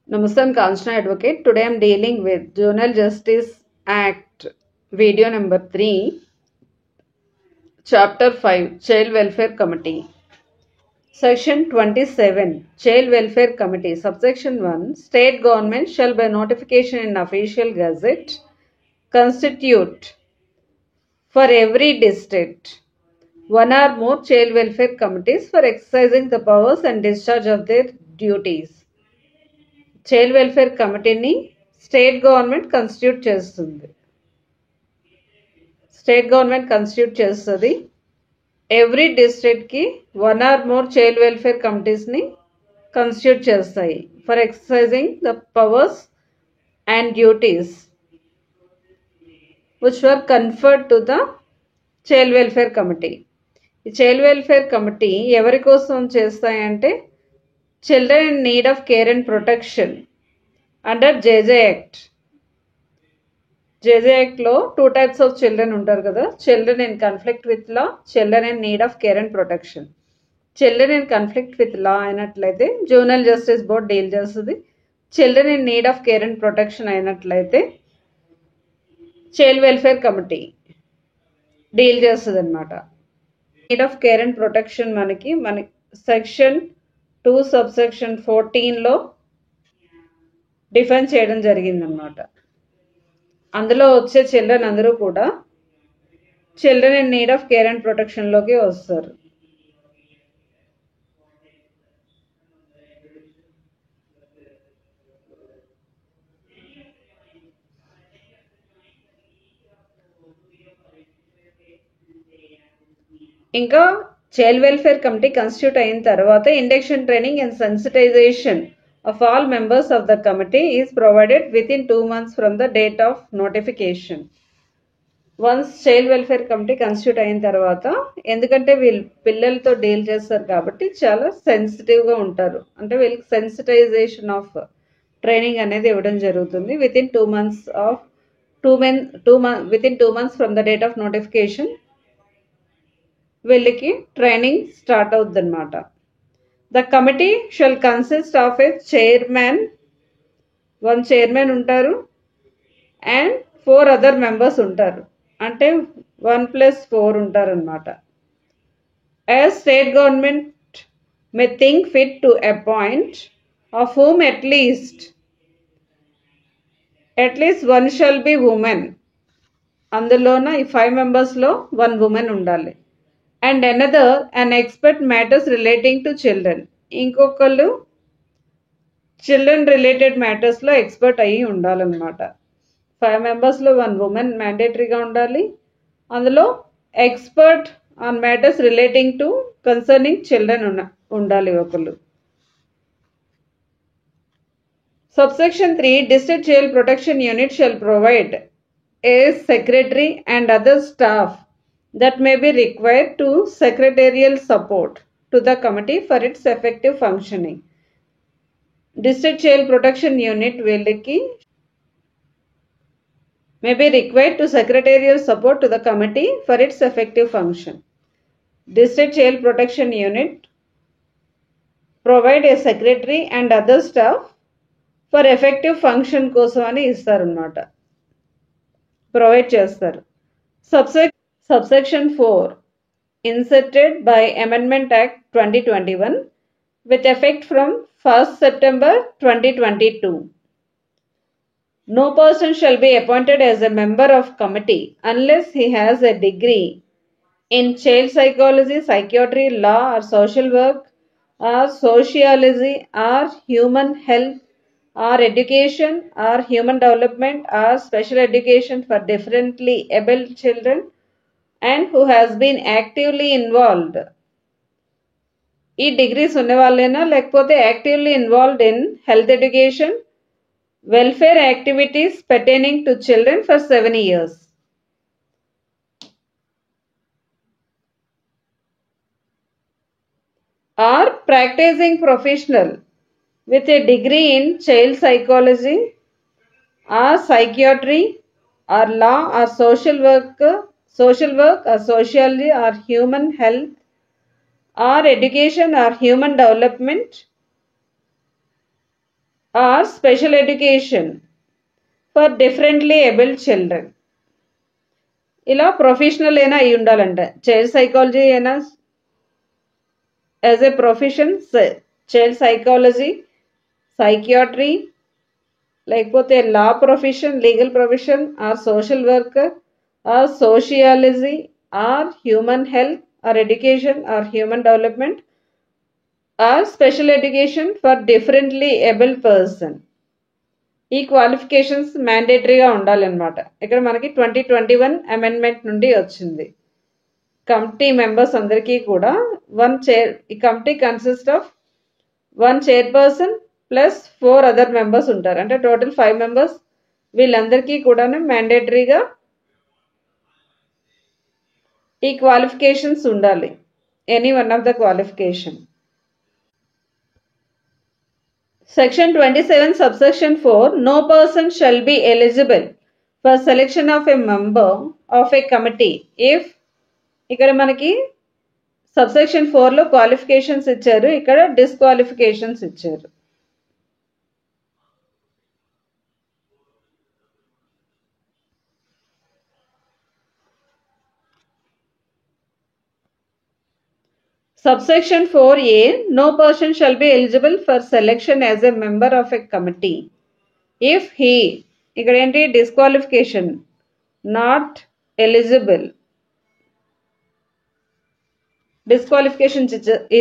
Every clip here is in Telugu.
Namaste, I'm Kanchana Advocate. Today I'm dealing with Juvenile Justice Act video number 3, Chapter 5, Child Welfare Committee. Section 27, Child Welfare Committee, Subsection 1, State government shall by notification in official gazette constitute for every district one or more child welfare committees for exercising the powers and discharge of their duties. Child welfare కమిటీని స్టేట్ గవర్నమెంట్ కాన్స్టిట్యూట్ చేస్తుంది. ఎవ్రీ డిస్ట్రిక్ట్కి one or more child welfare కమిటీస్ని కాన్స్టిట్యూట్ చేస్తాయి for exercising the powers and duties which were conferred to the child welfare committee. ఈ చైల్డ్ వెల్ఫేర్ కమిటీ ఎవరి కోసం చేస్తాయంటే Children in need of care and protection under JJ Act. JJ Act లో 2 types of children ఉంటారు కదా, children in conflict with law, children in need of care and protection. Children in conflict with law అయినట్లయితే జూనల్ జస్టిస్ బోర్డ్ డీల్ చేస్తుంది. Children in need of care and protection అయినట్లయితే చైల్డ్ వెల్ఫేర్ కమిటీ డీల్ చేస్తుంది అనమాట. Need of care and protection మనకి సెక్షన్ 2 సబ్సెక్షన్ 14లో డిఫైన్ చేయడం జరిగిందనమాట. అందులో వచ్చే చిల్డ్రన్ అందరూ కూడా children in need of care and ప్రొటెక్షన్లోకి వస్తారు. ఇంకా చైల్డ్ వెల్ఫేర్ కమిటీ కాన్స్టిట్యూట్ అయిన తర్వాత induction training and sensitization of all members of the committee is provided within 2 months from the date of notification. Once child welfare committee constitute అయిన తర్వాత, ఎందుకంటే వీళ్ళు పిల్లలతో డీల్ చేస్తారు కాబట్టి చాలా సెన్సిటివ్గా ఉంటారు, అంటే వీళ్ళకి సెన్సిటైజేషన్ ఆఫ్ ట్రైనింగ్ అనేది ఇవ్వడం జరుగుతుంది. Within 2 months from the date of notification వీళ్ళకి ట్రైనింగ్ స్టార్ట్ అవుతుంది అనమాట. The committee shall consist of a chairman, one chairman ఉంటారు, and 4 other members ఉంటారు, అంటే 1+4 ఉంటారు అనమాట. As state government may think fit to appoint, of whom at least one shall be woman. అందులోన ఈ 5 మెంబర్స్లో 1 ఉమెన్ ఉండాలి. And another an expert matters relating to children, ఇంకొకళ్ళు చిల్డ్రన్ రిలేటెడ్ మ్యాటర్స్లో ఎక్స్పర్ట్ అయ్యి ఉండాలన్నమాట. 5 మెంబర్స్లో 1 ఉమెన్ మ్యాండేటరీగా ఉండాలి. అందులో expert on matters relating to concerning children ఉండాలి ఒకళ్ళు. Subsection 3, District Child Protection Unit shall provide a secretary and other staff that may be required to secretarial support to the committee for its effective functioning. District Child Protection Unit వీళ్ళకి may be required to secretarial support to the committee for its effective function. District Child Protection Unit provide a secretary and other staff for effective function కోసం అని ఇస్తారన్నమాట, ప్రొవైడ్ చేస్తారు. Subsection 4, inserted by Amendment Act 2021 with effect from 1st September 2022. No person shall be appointed as a member of committee unless he has a degree in child psychology, psychiatry, law or social work or sociology or human health or education or human development or special education for differently abled children and who has been actively involved. ఈ డిగ్రీస్ ఉన్న వాళ్ళైనా లేకపోతే actively involved in health education, welfare activities pertaining to children for 7 years. Or practicing professional with a degree in child psychology or psychiatry or law or social work or sociology or human health or education or human development or special education for differently abled children. ఇలా ప్రొఫెషనల్ అయినా అయి ఉండాలంట. చైల్డ్ సైకాలజీ అయినా as a profession, child psychology, psychiatry, లేకపోతే law profession, legal profession, or social worker, or sociology, or human health, or education, or human development, or special education for differently abled person. ఈ క్వాలిఫికేషన్స్ మ్యాండేటరీగా ఉండాలన్నమాట. ఇక్కడ మనకి 2021 అమెండ్మెంట్ నుండి వచ్చింది. కమిటీ మెంబర్స్ అందరికీ కూడా ఈ committee consist of 1 chairperson plus 4 other members ఉంటారు. అంటే టోటల్ 5 మెంబర్స్. వీళ్ళందరికీ కూడా మ్యాండేటరీగా ఈ క్వాలిఫికేషన్స్ ఉండాలి. Any one of the qualification. Section 27 subsection 4, no person shall be eligible for selection of a member of a committee if, ఇక్కడ మనకి సబ్సెక్షన్ 4లో క్వాలిఫికేషన్స్ ఇచ్చారు, ఇక్కడ డిస్క్వాలిఫికేషన్స్ ఇచ్చారు. Subsection 4A, no person shall be eligible for selection as a member of a committee if he, ఇక్కడ ఏంటి డిస్క్వాలిఫికేషన్, నాట్ ఎలిజిబుల్, డిస్క్వాలిఫికేషన్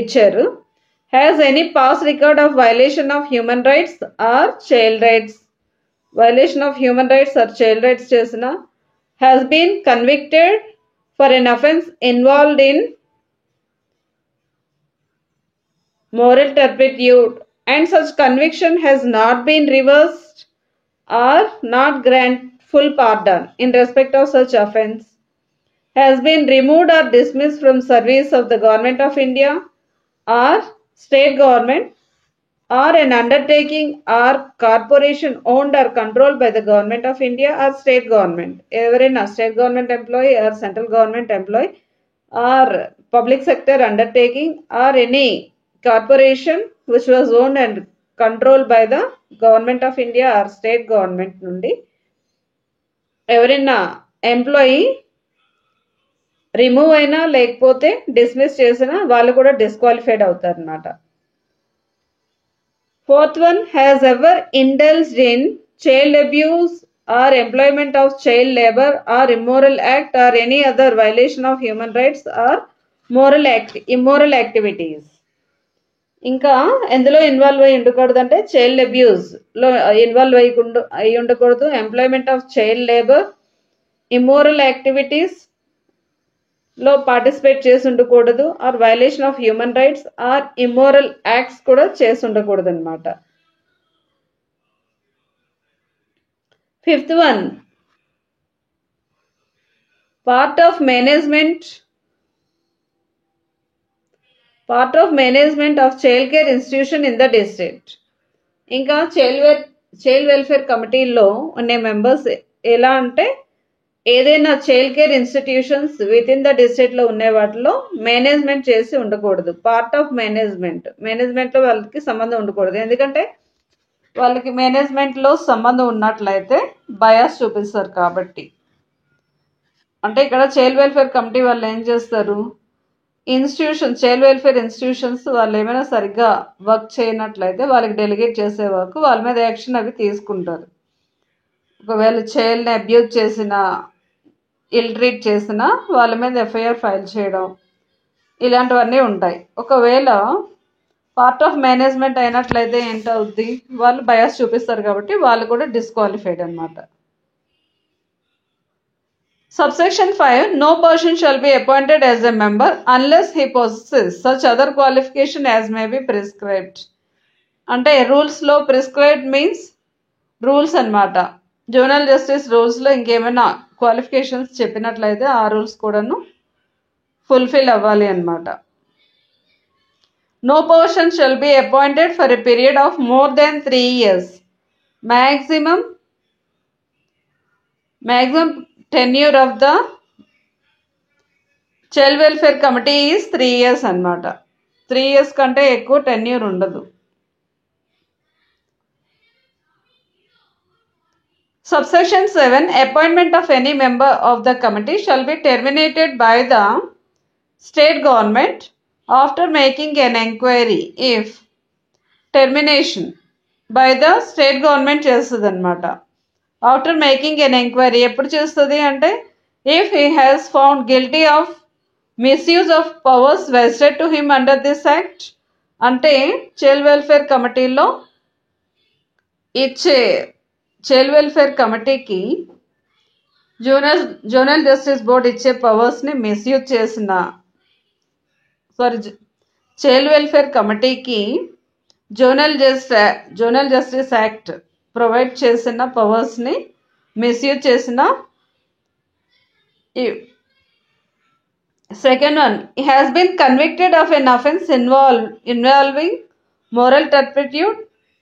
ఇచ్చారు, has any past record of violation of human rights or child rights, violation of human rights or child rights చేసిన, has been convicted for an offence involved in moral turpitude and such conviction has not been reversed or not grant full pardon in respect of such offence, has been removed or dismissed from service of the Government of India or state government or an undertaking or corporation owned or controlled by the Government of India or state government, ఎవరైనా state government employee or central government employee or public sector undertaking or any corporation which was owned and controlled by the Government of India or state government నుండి ఎవరైనా ఎంప్లాయీ రిమూవ్ అయినా లేకపోతే డిస్మిస్ చేసినా వాళ్ళు కూడా డిస్క్వాలిఫైడ్ అవుతారు అన్నమాట. 4th one, has ever indulged in child abuse or employment of child labor or immoral act or any other violation of human rights or immoral activities. ఇంకా ఎందులో ఇన్వాల్వ్ అయ్యి ఉండకూడదు అంటే చైల్డ్ అబ్యూస్లో ఇన్వాల్వ్ అయ్యి ఉండకూడదు, employment of child labour, immoral యాక్టివిటీస్లో పార్టిసిపేట్ చేసి ఉండకూడదు, or violation of human rights or immoral acts కూడా చేసి ఉండకూడదు అనమాట. 5th one, part of management of child care institution in the district. ఇంకా చైల్డ్ వెల్ఫేర్ కమిటీలో ఉండే మెంబర్స్ ఎలా అంటే ఏదైనా child care institutions with in the డిస్ట్రిక్ట్లో ఉండే వాటిలో మేనేజ్మెంట్ చేసి ఉండకూడదు. పార్ట్ ఆఫ్ మేనేజ్మెంట్లో వాళ్ళకి సంబంధం ఉండకూడదు. ఎందుకంటే వాళ్ళకి మేనేజ్మెంట్లో సంబంధం ఉన్నట్లయితే బయాస్ చూపిస్తారు కాబట్టి. అంటే ఇక్కడ చైల్డ్ వెల్ఫేర్ కమిటీ వాళ్ళు ఏం చేస్తారు, చైల్డ్ వెల్ఫేర్ ఇన్స్టిట్యూషన్స్ వాళ్ళు ఏమైనా సరిగ్గా వర్క్ చేయనట్లయితే వాళ్ళకి డెలిగేట్ చేసే వరకు వాళ్ళ మీద యాక్షన్ అవి తీసుకుంటారు. ఒకవేళ చైల్డ్ని అబ్యూజ్ చేసినా ఇల్ ట్రీట్ చేసినా వాళ్ళ మీద ఎఫ్ఐఆర్ ఫైల్ చేయడం ఇలాంటివన్నీ ఉంటాయి. ఒకవేళ పార్ట్ ఆఫ్ మేనేజ్మెంట్ అయినట్లయితే ఏంటవుద్ది, వాళ్ళు బయాస్ చూపిస్తారు కాబట్టి వాళ్ళు కూడా డిస్క్వాలిఫైడ్ అనమాట. Subsection 5, no person shall be appointed as a member unless he possesses such other qualification as may be prescribed. అంటే రూల్స్లో ప్రిస్క్రైబ్డ్ మీన్స్ రూల్స్ అనమాట. జూనల్ జస్టిస్ రూల్స్లో ఇంకేమైనా క్వాలిఫికేషన్స్ చెప్పినట్లయితే ఆ రూల్స్ కూడాను ఫుల్ఫిల్ అవ్వాలి అనమాట. No person shall be appointed for a period of more than 3 years. Maximum tenure of the child welfare committee is 3 years అనమాట. 3 years కంటే ఎక్కువ టెన్యూర్ ఉండదు. Subsection 7. Appointment of any member of the committee shall be terminated by the state government after making an enquiry if termination by the state government చేస్తుంది అనమాట. ఆఫ్టర్ మేకింగ్ ఎన్ ఎంక్వైరీ ఎప్పుడు చేస్తుంది అంటే if he has found guilty of misuse of powers vested to him under this act. అంటే చైల్డ్ వెల్ఫేర్ కమిటీలో ఇచ్చే చైల్డ్ వెల్ఫేర్ కమిటీకి జోనల్ జస్టిస్ బోర్డ్ ఇచ్చే పవర్స్ని మిస్యూజ్ చేసిన చైల్డ్ వెల్ఫేర్ కమిటీకి జోనల్ జస్టిస్ యాక్ట్ ప్రొవైడ్ చేసిన పవర్స్ని మిస్యూజ్ చేసిన. Second one, he has been convicted of an offense involving moral turpitude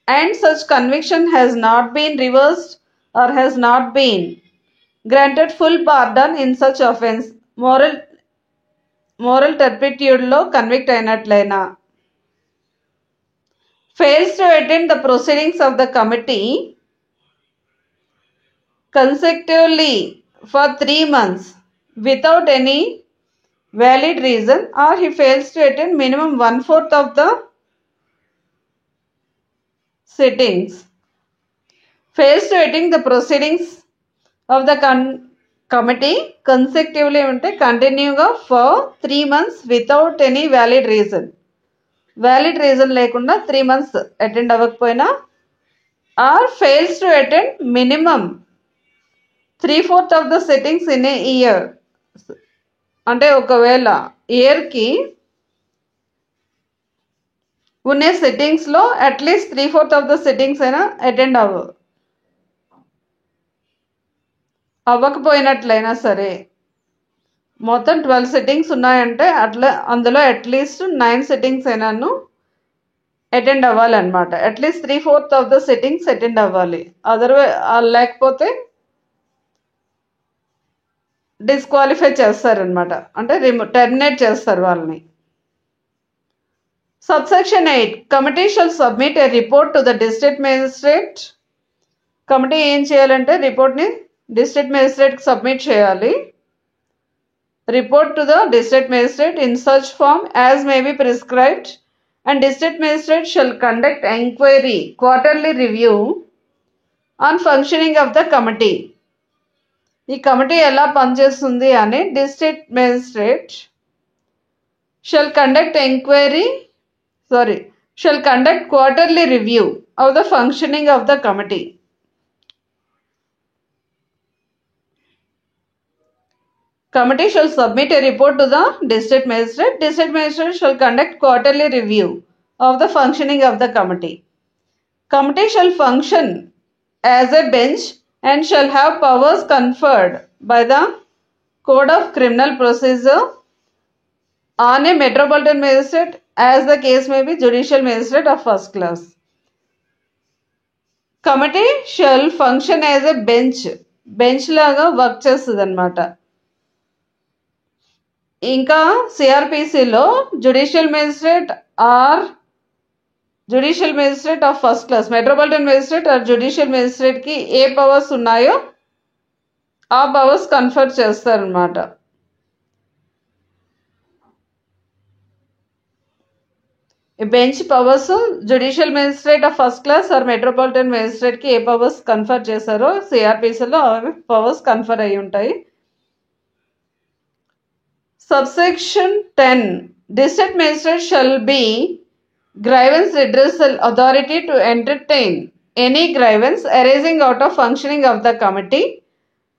and such conviction has not been reversed or has not been granted full pardon in such offense. moral turpitude లో convict అయినట్లయినా, fails to attend the proceedings of the committee consecutively for 3 months without any valid reason, or he fails to attend minimum 1/4 of the sittings. Fails to attend the proceedings of the committee consecutively unte కంటిన్యూగా for 3 months without any valid reason. Valid reason లేకుండా 3 months అటెండ్ అవ్వకపోయినా, or fails to attend minimum 3/4 of the sittings in a year. అంటే ఒకవేళ ఇయర్కి ఉండే సిట్టింగ్స్లో అట్లీస్ట్ 3/4 ఆఫ్ ద సిట్టింగ్స్ అయినా అటెండ్ అవ్వకపోయినట్లయినా సరే, మొత్తం 12 సిట్టింగ్స్ ఉన్నాయంటే అందులో అట్లీస్ట్ 9 సిట్టింగ్స్ అయినాను అటెండ్ అవ్వాలన్నమాట. అట్లీస్ట్ 3/4 ఆఫ్ ద సిట్టింగ్స్ అటెండ్ అవ్వాలి. అదర్వైజ్ లేకపోతే డిస్క్వాలిఫై చేస్తారనమాట, అంటే టెర్మినేట్ చేస్తారు వాళ్ళని. Subsection 8. Committee shall submit a report to the district magistrate. Committee ఏం చేయాలంటే రిపోర్ట్ని డిస్ట్రిక్ట్ మేజిస్ట్రేట్కి సబ్మిట్ చేయాలి. Report to the district magistrate in such form as may be prescribed, and district magistrate shall conduct inquiry, quarterly review on functioning of the committee. ఈ కమిటీ ఎలా పనిచేస్తుంది అని district magistrate shall conduct quarterly review of the functioning of the committee. Committee shall submit a report to the district magistrate. District magistrate shall conduct quarterly review of the functioning of the committee. Committee shall function as a bench and shall have powers conferred by the Code of Criminal Procedure on a metropolitan magistrate, as the case may be judicial magistrate of first class. Committee shall function as a bench లాగా వర్క్ చేస్తుంది అనమాట. ఇంకా సిఆర్పిసిలో judicial magistrate of first class, metropolitan magistrate or judicial మేజిస్ట్రేట్కి ఏ పవర్స్ ఉన్నాయో ఆ పవర్స్ కన్ఫర్ చేస్తారనమాట. ఈ bench powers judicial magistrate of first class or metropolitan మేజిస్ట్రేట్కి ఏ పవర్స్ కన్ఫర్ చేశారో సిఆర్పిసిలో అవి పవర్స్ కన్ఫర్ అయి ఉంటాయి. Subsection 10. District magistrate shall be grievance redressal authority to entertain any grievance arising out of functioning of the committee,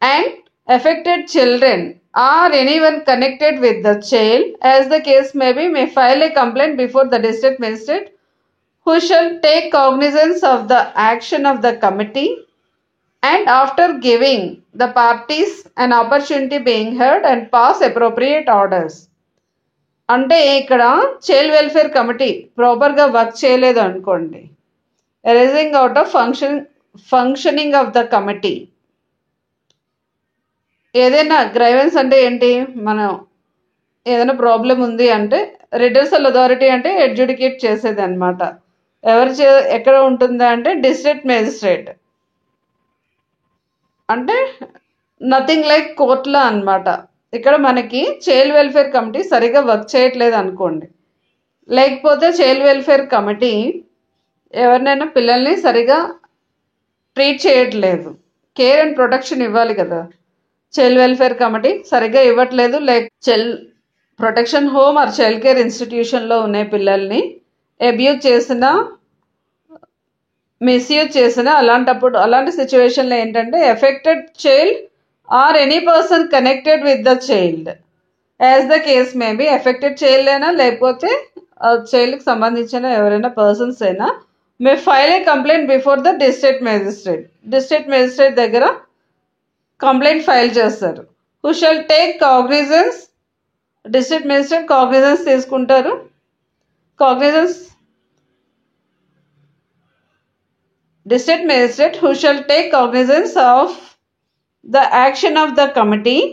and affected children or anyone connected with the child, as the case may be, may file a complaint before the district magistrate, who shall take cognizance of the action of the committee, and after giving the parties an opportunity being heard, and pass appropriate orders. అంటే ఇక్కడ చైల్డ్ వెల్ఫేర్ కమిటీ ప్రాపర్గా వర్క్ చేయలేదు అనుకోండి, arising out of functioning of the committee, ఏదైనా గ్రైవెన్స్ అంటే ఏంటి, మనం ఏదైనా ప్రాబ్లం ఉంది అంటే రిడ్రెసల్ అథారిటీ అంటే అడ్జుడికేట్ చేసేది అనమాట. ఎక్కడ ఉంటుందా అంటే డిస్ట్రిక్ట్ మేజిస్ట్రేట్. అంటే నథింగ్ లైక్ కోర్టులో అన్నమాట. ఇక్కడ మనకి చైల్డ్ వెల్ఫేర్ కమిటీ సరిగా వర్క్ చేయట్లేదు అనుకోండి, లేకపోతే చైల్డ్ వెల్ఫేర్ కమిటీ ఎవరినైనా పిల్లల్ని సరిగా ట్రీట్ చేయట్లేదు, కేర్ అండ్ ప్రొటెక్షన్ ఇవ్వాలి కదా, చైల్డ్ వెల్ఫేర్ కమిటీ సరిగ్గా ఇవ్వట్లేదు, child protection home or child care ఇన్స్టిట్యూషన్లో ఉన్న పిల్లల్ని అబ్యూజ్ చేసిన, మిస్యూజ్ చేసిన, అలాంటి సిచ్యువేషన్లో ఏంటంటే affected child or any person connected with the child as the case may be, affected child అయినా లేకపోతే చైల్డ్కి సంబంధించిన ఎవరైనా పర్సన్స్ అయినా may file a complaint before the district magistrate దగ్గర కంప్లైంట్ ఫైల్ చేస్తారు. Who shall take cognizance, district magistrate cognizance తీసుకుంటారు. District magistrate who shall take cognizance of the action of the committee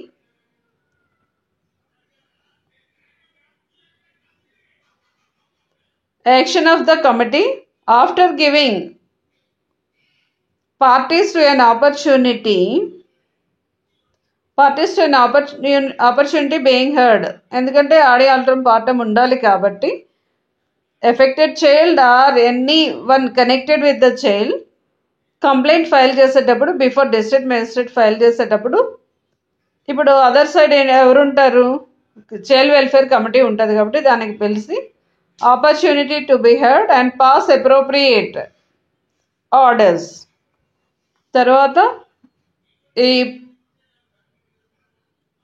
after giving parties to an opportunity being heard. ఎందుకంటే ఆడి ఆల్టర్మ్ పార్టమ్ ఉండాలి కాబట్టి affected child or any one connected with the child complaint file చేసేటప్పుడు బిఫోర్ డిస్ట్రిక్ట్ మేజిస్ట్రేట్ ఫైల్ చేసేటప్పుడు ఇప్పుడు అదర్ సైడ్ ఎవరుంటారు, చైల్డ్ వెల్ఫేర్ కమిటీ ఉంటుంది కాబట్టి దానికి పిలిచి opportunity to be heard and pass appropriate orders. తర్వాత ఈ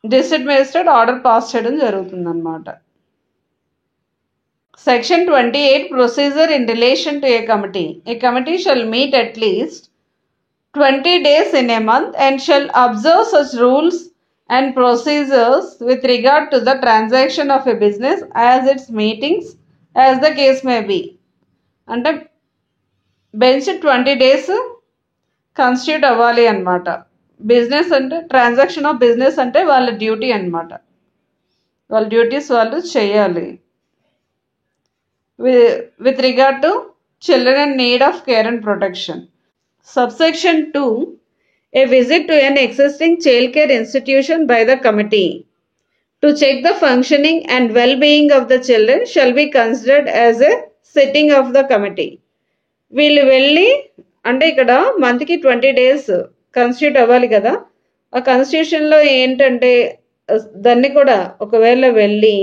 డిస్ట్రిక్ట్ మేజిస్ట్రేట్ ఆర్డర్ పాస్ చేయడం జరుగుతుందన్నమాట. Section 28 Procedure in relation to a committee. A committee shall meet at least 20 days in a month and shall observe such rules and procedures with regard to the transaction of a business as its meetings as the case may be. అంటే బెంచ్ 20 days కాన్స్టిట్యూట్ అవ్వాలి అన్నమాట. బిజినెస్ అంటే ట్రాన్సాక్షన్ ఆఫ్ బిజినెస్ అంటే వాళ్ళ డ్యూటీ అన్నమాట, వాళ్ళ డ్యూటీస్ వాళ్ళు చేయాలి. With regard to children in need of care and protection. Subsection 2. A visit to an existing child care institution by the committee to check the functioning and well-being of the children shall be considered as a sitting of the committee. వీళ్ళు వెళ్ళి అంటే ఇక్కడ మంత్కి 20 days కాన్స్టిట్యూట్ అవ్వాలి కదా, ఆ కాన్స్టిట్యూషన్లో ఏంటంటే దాన్ని కూడా ఒకవేళ వెళ్ళి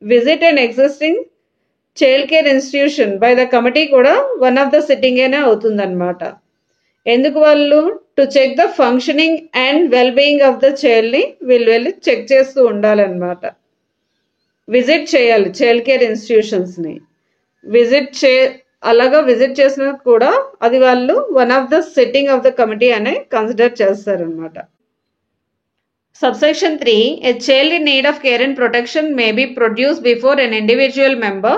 visit and existing child care institution by the committee కూడా వన్ ఆఫ్ ద సిట్టింగ్ అయినా అవుతుందన్నమాట. ఎందుకు వాళ్ళు to check the functioning and well being of the చైల్డ్ని వీళ్ళు వెళ్ళి చెక్ చేస్తూ ఉండాలన్నమాట. విజిట్ చేయాలి చైల్డ్ కేర్ ఇన్స్టిట్యూషన్స్ని. అలాగా విజిట్ చేసినా కూడా అది వాళ్ళు one of the sitting of the committee అనే కన్సిడర్ చేస్తారనమాట. Subsection 3. A child in need of care and protection may be produced before an individual member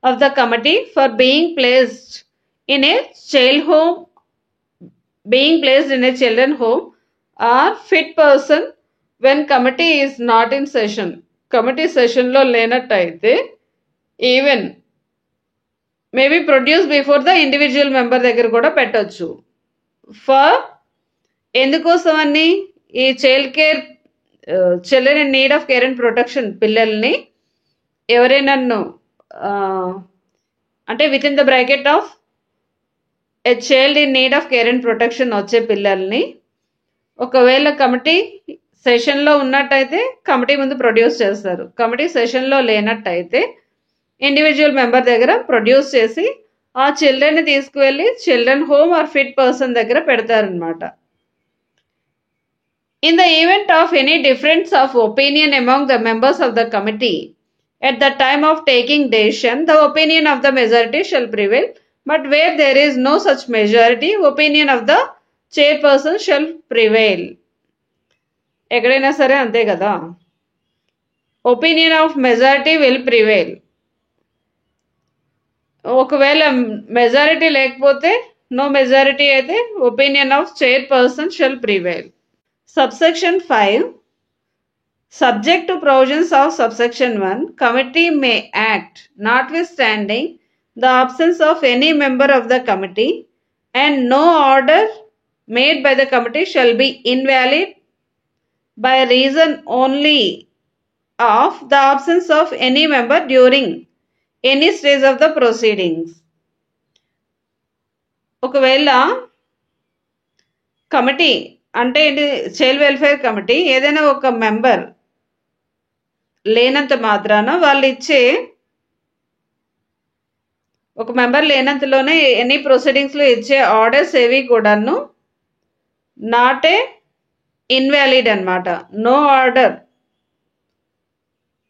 of the committee for being placed in a children home or fit person when committee is not in session. Committee session lo lenataithe even may be produced before the individual member దగ్గర కూడా పెట్టొచ్చు. For ఎందుకోసమని ఈ children in need of care and protection పిల్లల్ని ఎవరైనా అంటే with in the bracket of a child in need of care and protection వచ్చే పిల్లల్ని ఒకవేళ కమిటీ సెషన్లో ఉన్నట్టయితే కమిటీ ముందు ప్రొడ్యూస్ చేస్తారు. కమిటీ సెషన్లో లేనట్టయితే ఇండివిజువల్ మెంబర్ దగ్గర ప్రొడ్యూస్ చేసి ఆ చిల్డ్రన్ని తీసుకువెళ్ళి children home or fit person దగ్గర పెడతారనమాట. In the event of any difference of opinion among the members of the committee at the time of taking decision, the opinion of the majority shall prevail. But where there is no such majority, opinion of the chairperson shall prevail. ఎక్కడైనా సరే అంతే కదా, opinion of majority will prevail. ఒకవేళ మెజారిటీ లేకపోతే నో మెజారిటీ అయితే opinion of chairperson shall prevail. Subsection 5. Subject to provisions of subsection 1, committee may act notwithstanding the absence of any member of the committee and no order made by the committee shall be invalid by reason only of the absence of any member during any stage of the proceedings. ఒకవేళ కమిటీ అంటే ఏంటి, చైల్డ్ వెల్ఫేర్ కమిటీ ఏదైనా ఒక మెంబర్ లేనంత మాత్రాన వాళ్ళు ఇచ్చే ఒక మెంబర్ లేనంతలోనే ఎనీ ప్రొసీడింగ్స్లో ఇచ్చే ఆర్డర్స్ ఏవి కూడాను నాట్ ఏ ఇన్వాలిడ్ అనమాట. నో ఆర్డర్,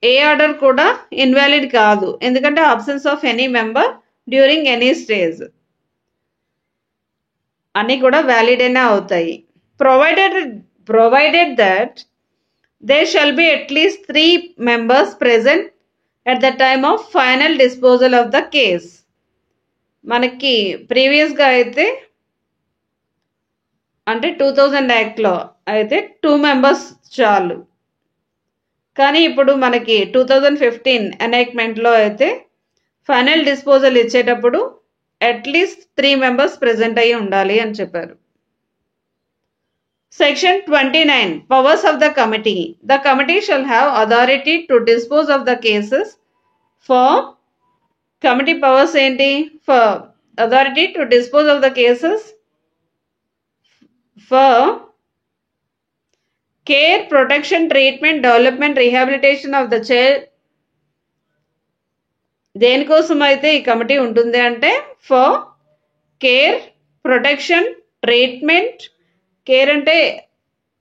ఏ ఆర్డర్ కూడా ఇన్వాలిడ్ కాదు, ఎందుకంటే absence of any member during any stage అన్నీ కూడా వ్యాలిడ్ అయినా అవుతాయి. Provided that there shall be at least 3 members present at the time of final disposal of the case. మనకి ప్రీవియస్గా అయితే అంటే 2000 యాక్ట్లో అయితే 2 మెంబర్స్ చాలు, కానీ ఇప్పుడు మనకి 2015 ఎనాక్ట్మెంట్లో అయితే ఫైనల్ డిస్పోజల్ ఇచ్చేటప్పుడు అట్లీస్ట్ 3 మెంబర్స్ ప్రెజెంట్ అయ్యి ఉండాలి అని చెప్పారు. Section 29. Powers of the committee. The committee shall have authority to dispose of the cases for committee powers enti for authority to dispose of the cases for care, protection, treatment, development, rehabilitation of the child. దేనికోసం అయితే ఈ కమిటీ ఉంటుంది అంటే for care, protection, treatment. Care అంటే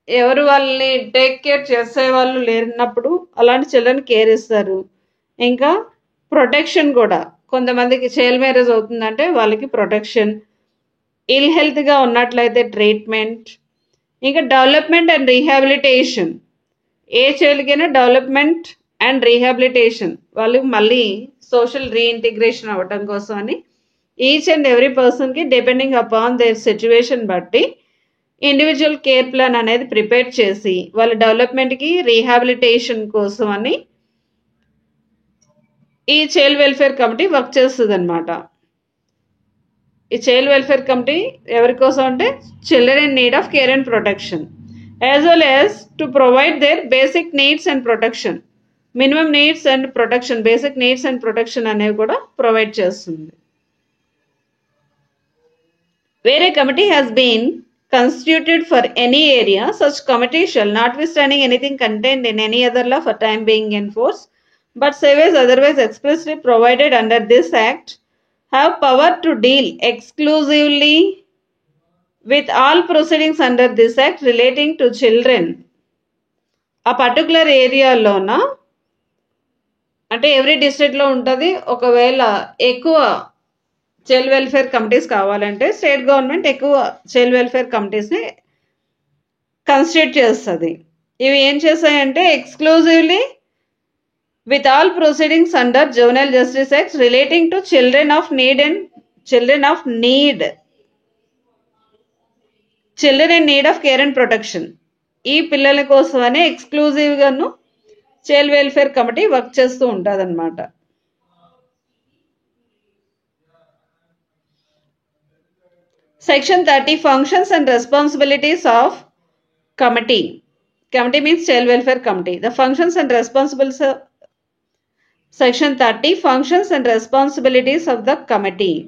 ఎవరు వాళ్ళని టేక్ కేర్ చేసే వాళ్ళు లేనప్పుడు అలాంటి చిల్డ్రన్ కేర్ ఇస్తారు. ఇంకా ప్రొటెక్షన్ కూడా, కొంతమందికి చైల్డ్ మ్యారేజ్ అవుతుందంటే వాళ్ళకి ప్రొటెక్షన్, ఇల్ హెల్త్గా ఉన్నట్లయితే ట్రీట్మెంట్. ఇంకా డెవలప్మెంట్ అండ్ రీహాబిలిటేషన్, ఏ చైల్డ్కైనా డెవలప్మెంట్ అండ్ రీహాబిలిటేషన్, వాళ్ళకి మళ్ళీ సోషల్ రీఇంటిగ్రేషన్ అవ్వటం కోసం అని ఈచ్ అండ్ ఎవ్రీ పర్సన్కి డిపెండింగ్ అపాన్ దేర్ సిచ్యువేషన్ బట్టి ఇండివిజువల్ కేర్ ప్లాన్ అనేది ప్రిపేర్ చేసి వాళ్ళ డెవలప్మెంట్కి రీహాబిలిటేషన్ కోసం అని ఈ చైల్డ్ వెల్ఫేర్ కమిటీ వర్క్ చేస్తుంది అనమాట. ఈ చైల్డ్ వెల్ఫేర్ కమిటీ ఎవరి కోసం అంటే children in need of care and protection as well as to provide their basic needs and protection. Minimum needs and protection, basic needs and protection అనేవి కూడా ప్రొవైడ్ చేస్తుంది. వేరే committee has been constituted for any area, such committee shall, notwithstanding anything contained in any other law for time being in force, but save as otherwise expressly provided under this act, have power to deal exclusively with all proceedings under this act relating to children. ఆ పర్టికులర్ ఏరియాలోన అంటే ఎవ్రీ డిస్ట్రిక్ట్లో ఉంటుంది. ఒకవేళ ఎక్కువ చైల్డ్ వెల్ఫేర్ కమిటీస్ కావాలంటే స్టేట్ గవర్నమెంట్ ఎక్కువ చైల్డ్ వెల్ఫేర్ కమిటీస్ని కన్స్టిట్యూట్ చేస్తుంది. ఇవి ఏం చేస్తాయంటే exclusively with all proceedings under juvenile justice act relating to children of need children in need of care and protection. ఈ పిల్లల కోసమనే ఎక్స్క్లూజివ్గాను చైల్డ్ వెల్ఫేర్ కమిటీ వర్క్ చేస్తూ ఉంటుంది అన్నమాట. Section 30. Functions and responsibilities of committee. Committee means child welfare committee. The functions and responsibilities of Section 30. Functions and responsibilities of the committee.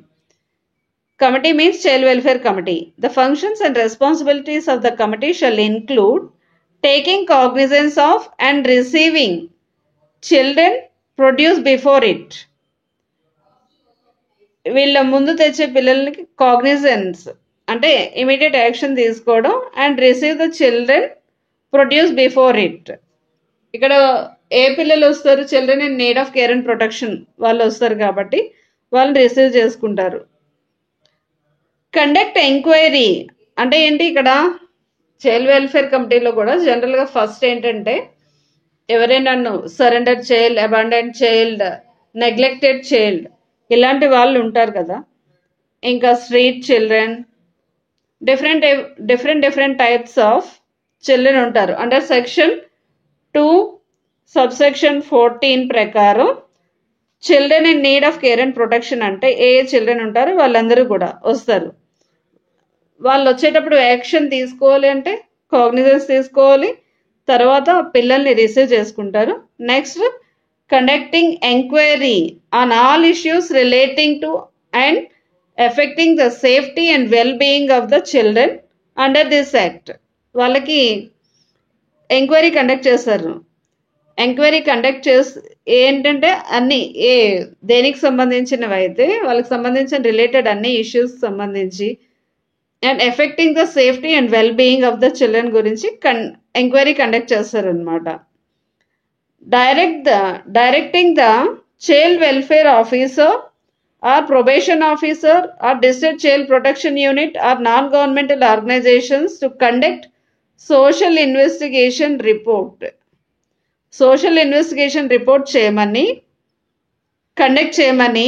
Committee means child welfare committee. The functions and responsibilities of the committee shall include taking cognizance of and receiving children produced before it. వీళ్ళ ముందు తెచ్చే పిల్లలకి కాగ్నిజెన్స్ అంటే ఇమీడియట్ యాక్షన్ తీసుకోవడం, and receive the children produce before it. ఇక్కడ ఏ పిల్లలు వస్తారు, children in need of care and protection వాళ్ళు వస్తారు కాబట్టి వాళ్ళని రిసీవ్ చేసుకుంటారు. కండక్ట్ ఎంక్వైరీ అంటే ఏంటి, ఇక్కడ చైల్డ్ వెల్ఫేర్ కమిటీలో కూడా జనరల్గా ఫస్ట్ ఏంటంటే ఎవరైనా surrender child, abundant child, neglected child ఇలాంటి వాళ్ళు ఉంటారు కదా, ఇంకా street children, different types of children ఉంటారు. అండర్ సెక్షన్ 2 సబ్సెక్షన్ 14 ప్రకారం children in need of care and protection అంటే ఏ చిల్డ్రన్ ఉంటారో వాళ్ళందరూ కూడా వస్తారు. వాళ్ళు వచ్చేటప్పుడు యాక్షన్ తీసుకోవాలి అంటే కాగ్నిజెన్స్ తీసుకోవాలి, తర్వాత పిల్లల్ని రిసీవ్ చేసుకుంటారు. Next conducting enquiry on all issues relating to and affecting the safety and well being of the children under this act. వాళ్ళకి ఎంక్వైరీ కండక్ట్ చేస్తారు. ఎంక్వైరీ కండక్ట్ చేసి ఏంటంటే అన్ని దేనికి సంబంధించినవి అయితే వాళ్ళకి సంబంధించిన రిలేటెడ్ అన్ని ఇష్యూస్ సంబంధించి and affecting the safety and well being of the children గురించి ఎంక్వైరీ కండక్ట్ చేస్తారనమాట. Directing the child welfare officer or probation officer or district child protection unit or non governmental organisations to conduct social investigation report. Social investigation report conduct చేయమని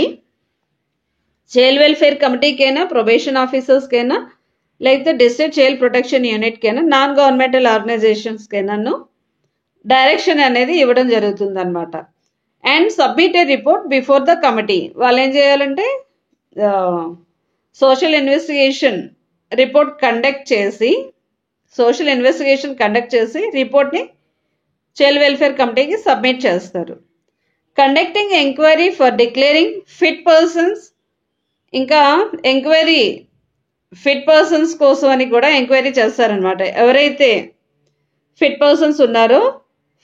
చైల్డ్ వెల్ఫేర్ కమిటీకైనా, ప్రొబేషన్ ఆఫీసర్స్కైనా, లేకపోతే డిస్ట్రిక్ట్ చైల్డ్ ప్రొటెక్షన్ యూనిట్కైనా, నాన్ గవర్నమెంటల్ ఆర్గనైజేషన్స్కైనాను డైరెక్షన్ అనేది ఇవ్వడం జరుగుతుంది అనమాట. And submit a report before the committee. వాళ్ళు ఏం చేయాలంటే సోషల్ ఇన్వెస్టిగేషన్ కండక్ట్ చేసి రిపోర్ట్ని చైల్డ్ వెల్ఫేర్ కమిటీకి సబ్మిట్ చేస్తారు. Conducting enquiry for declaring fit persons. ఇంకా ఎంక్వైరీ ఫిట్ పర్సన్స్ కోసం అని కూడా ఎంక్వైరీ చేస్తారనమాట. ఎవరైతే ఫిట్ పర్సన్స్ ఉన్నారో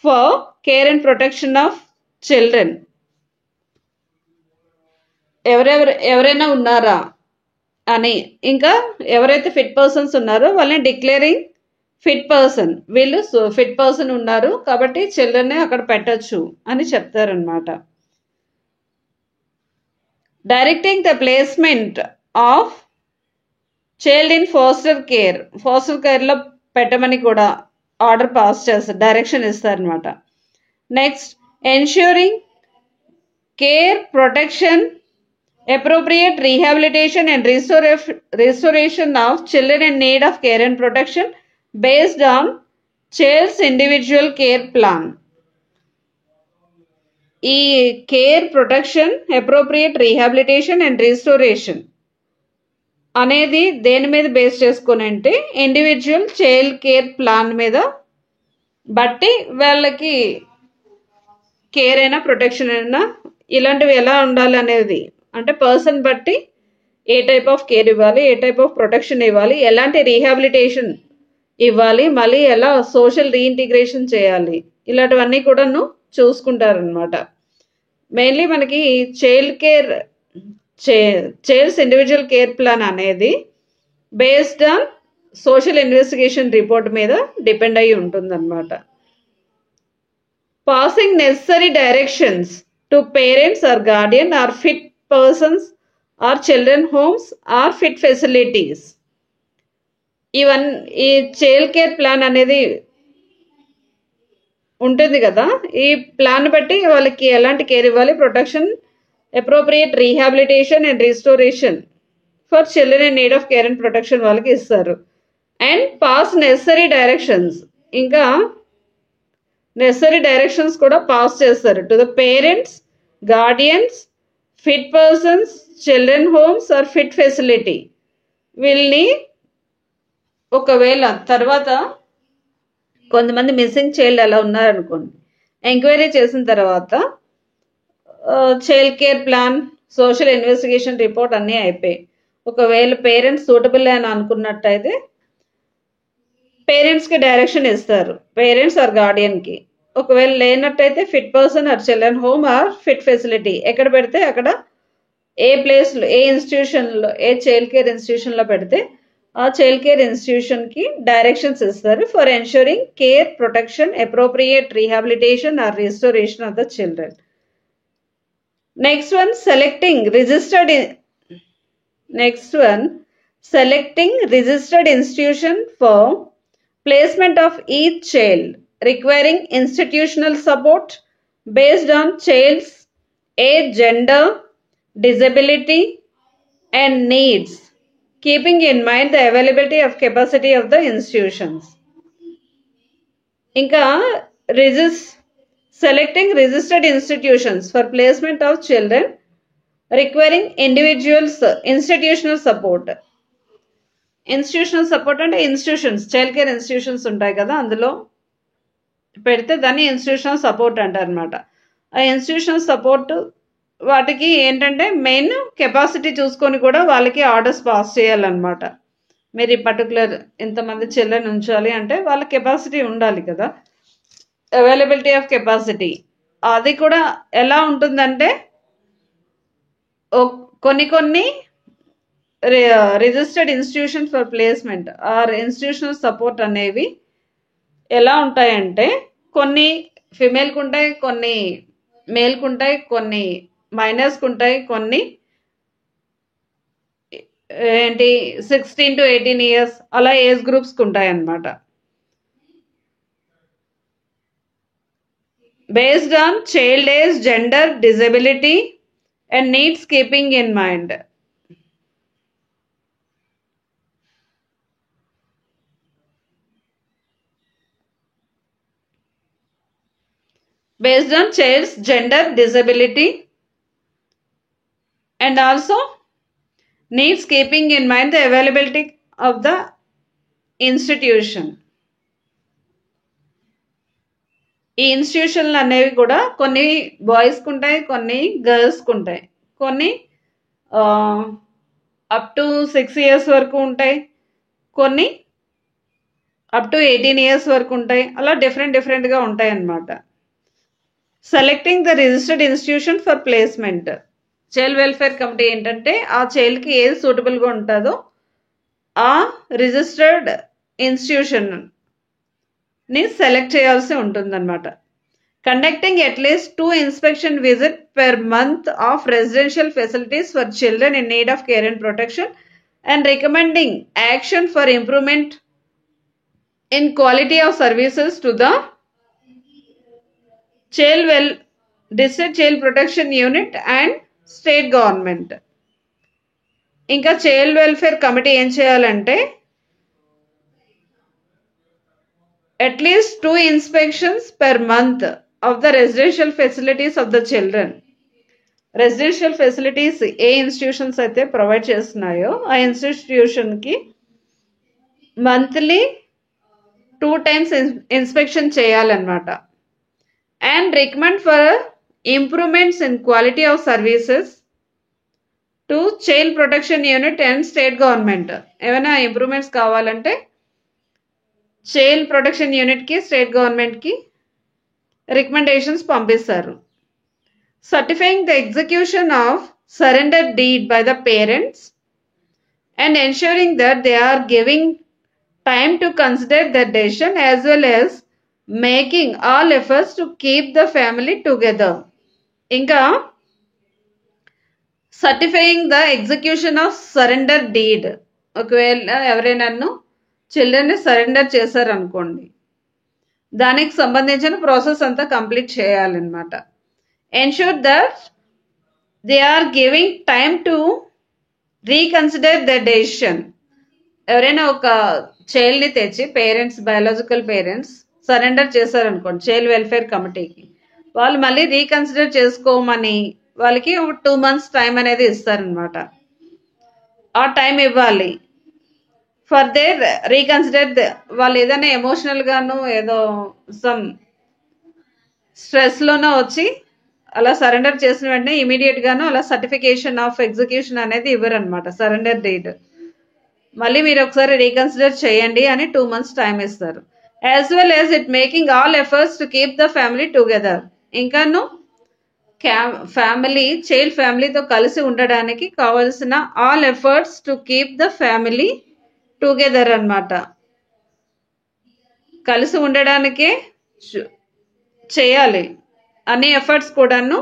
for care and protection of children, ఎవరైనా ఉన్నారా అని, ఇంకా ఎవరైతే ఫిట్ పర్సన్స్ ఉన్నారో వాళ్ళని డిక్లేరింగ్ ఫిట్ పర్సన్, వీళ్ళు ఫిట్ పర్సన్ ఉన్నారు కాబట్టి చిల్డ్రన్ని అక్కడ పెట్టచ్చు అని చెప్తారనమాట. Directing the placement of child in foster కేర్లో పెట్టమని కూడా ఆర్డర్ పాస్ చేస్తారు, డైరెక్షన్ ఇస్తారనమాట. Next ensuring care, protection, appropriate rehabilitation and restoration of children in need of care and protection based on child's individual care plan. ఈ care, protection, appropriate rehabilitation and restoration అనేది దేని మీద బేస్ చేసుకుని అంటే ఇండివిజువల్ చైల్డ్ కేర్ ప్లాన్ మీద బట్టి వాళ్ళకి కేర్ అయినా ప్రొటెక్షన్ అయినా ఇలాంటివి ఎలా ఉండాలి అనేది, అంటే పర్సన్ బట్టి ఏ టైప్ ఆఫ్ కేర్ ఇవ్వాలి, ఏ టైప్ ఆఫ్ ప్రొటెక్షన్ ఇవ్వాలి, ఎలాంటి రీహాబిలిటేషన్ ఇవ్వాలి, మళ్ళీ ఎలా సోషల్ రీఇంటిగ్రేషన్ చేయాలి, ఇలాంటివన్నీ కూడాను చూసుకుంటారనమాట. మెయిన్లీ మనకి చైల్డ్స్ ఇండివిజువల్ కేర్ ప్లాన్ అనేది based on social investigation report మీద డిపెండ్ అయ్యి ఉంటుందన్నమాట. Passing necessary directions to parents or guardian or fit persons or children homes or fit facilities. ఈ చైల్డ్ కేర్ ప్లాన్ అనేది ఉంటుంది కదా, ఈ ప్లాన్ బట్టి వాళ్ళకి ఎలాంటి కేర్ ఇవ్వాలి, protection, appropriate rehabilitation and restoration for children in need of care and protection వాళ్ళకి ఇస్తారు. అండ్ పాస్ నెసరీ డైరెక్షన్స్, ఇంకా నెసరీ డైరెక్షన్స్ కూడా పాస్ చేస్తారు to the parents, guardians, fit persons, children homes or fit facility. వీళ్ళని ఒకవేళ తర్వాత కొంతమంది మిస్సింగ్ చైల్డ్ అలా ఉన్నారనుకోండి, ఎంక్వైరీ చేసిన తర్వాత child care plan, social investigation report అన్నీ అయిపోయి ఒకవేళ పేరెంట్స్ సూటబుల్ అని అనుకున్నట్టయితే పేరెంట్స్కి డైరెక్షన్ ఇస్తారు, పేరెంట్స్ ఆర్ గార్డియన్కి. ఒకవేళ లేనట్టయితే fit person or children home or fit facility, ఎక్కడ పెడితే అక్కడ ఏ ప్లేస్లో, ఏ ఇన్స్టిట్యూషన్లో, ఏ చైల్డ్ కేర్ ఇన్స్టిట్యూషన్లో పెడితే ఆ చైల్డ్ కేర్ ఇన్స్టిట్యూషన్కి డైరెక్షన్స్ ఇస్తారు for ensuring care, protection, appropriate rehabilitation or restoration of the children. Next one selecting registered institution for placement of each child requiring institutional support based on child's age, gender, disability and needs, keeping in mind the availability of capacity of the institutions. Inka selecting registered institutions for placement of children requiring institutional support. Institutional support అంటే ఇన్స్టిట్యూషన్స్, చైల్డ్ కేర్ ఇన్స్టిట్యూషన్స్ ఉంటాయి కదా, అందులో పెడితే దాన్ని ఇన్స్టిట్యూషనల్ సపోర్ట్ అంటారు అనమాట. ఆ ఇన్స్టిట్యూషనల్ సపోర్ట్ వాటికి ఏంటంటే మెయిన్ కెపాసిటీ చూసుకొని కూడా వాళ్ళకి ఆర్డర్స్ పాస్ చేయాలన్నమాట. మీరు ఈ పర్టికులర్ ఇంతమంది చిల్డ్రన్ ఉంచాలి అంటే వాళ్ళ కెపాసిటీ ఉండాలి కదా, అవైలబిలిటీ ఆఫ్ కెపాసిటీ. అది కూడా ఎలా ఉంటుందంటే కొన్ని registered institution for placement or institutional support అనేవి ఎలా ఉంటాయంటే కొన్ని ఫిమేల్కి ఉంటాయి, కొన్ని మేల్కి ఉంటాయి, కొన్ని మైనర్స్కి ఉంటాయి, కొన్ని ఏంటి 16 to 18 years అలా ఏజ్ గ్రూప్స్కి ఉంటాయి అన్నమాట. Based on child age, gender, disability and needs keeping in mind. Based on child's gender, disability and also needs keeping in mind the availability of the institution. ఈ ఇన్స్టిట్యూషన్లు అనేవి కూడా కొన్ని బాయ్స్కి ఉంటాయి, కొన్ని గర్ల్స్కి ఉంటాయి, కొన్ని అప్ టు 6 years వరకు ఉంటాయి, కొన్ని అప్ టు 18 years వరకు ఉంటాయి. అలా డిఫరెంట్గా ఉంటాయి అన్నమాట. Selecting the registered institution for placement. Child welfare committee ఏంటంటే ఆ చైల్డ్కి ఏది సూటబుల్గా ఉంటుందో ఆ రిజిస్టర్డ్ ఇన్స్టిట్యూషన్ని సెలెక్ట్ చేయాల్సి ఉంటుందన్నమాట. Conducting at least 2 inspection visits per month of residential facilities for children in need of care and protection and recommending action for improvement in quality of services to the district child protection unit and state government. ఇంకా చైల్డ్ వెల్ఫేర్ కమిటీ ఏం చేయాలంటే at least 2 inspections per month of the residential facilities of the children. Residential facilities A institutions అయితే ప్రొవైడ్ చేస్తున్నాయో ఆ ఇన్స్టిట్యూషన్కి మంత్లీ 2 times ఇన్స్పెక్షన్ చేయాలన్నమాట. And recommend for improvements in quality of services to child protection unit and state government. ఏమైనా ఇంప్రూవ్మెంట్స్ కావాలంటే చైల్డ్ ప్రొటెక్షన్ యూనిట్కి, స్టేట్ గవర్నమెంట్కి రికమెండేషన్స్ పంపిస్తారు. Certifying the execution of surrender deed by the parents and ensuring that they are giving time to consider the decision as well as making all efforts to keep the family together. ఇంకా certifying the execution of surrender deed. ఒకవేళ ఎవరైనా చిల్డ్రన్ని సరెండర్ చేశారనుకోండి, దానికి సంబంధించిన ప్రాసెస్ అంతా కంప్లీట్ చేయాలన్నమాట. Ensure that they are giving time to reconsider the decision. ఎవరైనా ఒక చైల్డ్ని తెచ్చి పేరెంట్స్, బయాలజికల్ పేరెంట్స్ సరెండర్ చేశారనుకోండి చైల్డ్ వెల్ఫేర్ కమిటీకి, వాళ్ళు మళ్ళీ రీకన్సిడర్ చేసుకోమని వాళ్ళకి 2 months టైం అనేది ఇస్తారనమాట. ఆ టైం ఇవ్వాలి. ఫర్ దేర్ రీకన్సిడర్ వాళ్ళు ఏదైనా ఎమోషనల్గాను ఏదో సమ్ స్ట్రెస్లోనో వచ్చి అలా సరెండర్ చేసిన వెంటనే ఇమీడియట్గాను అలా సర్టిఫికేషన్ ఆఫ్ ఎగ్జిక్యూషన్ అనేది ఇవ్వరనమాట, సరెండర్ డేట్. మళ్ళీ మీరు ఒకసారి రీకన్సిడర్ చేయండి అని 2 months టైం ఇస్తారు. As well as it making all efforts to keep the family together. ఇంకాను ఫ్యామిలీ, చైల్డ్ ఫ్యామిలీతో కలిసి ఉండడానికి కావాల్సిన all efforts to keep the family together అన్నమాట. కలిసి ఉండడానికే చేయాలి అన్ని ఎఫర్ట్స్ కూడాను.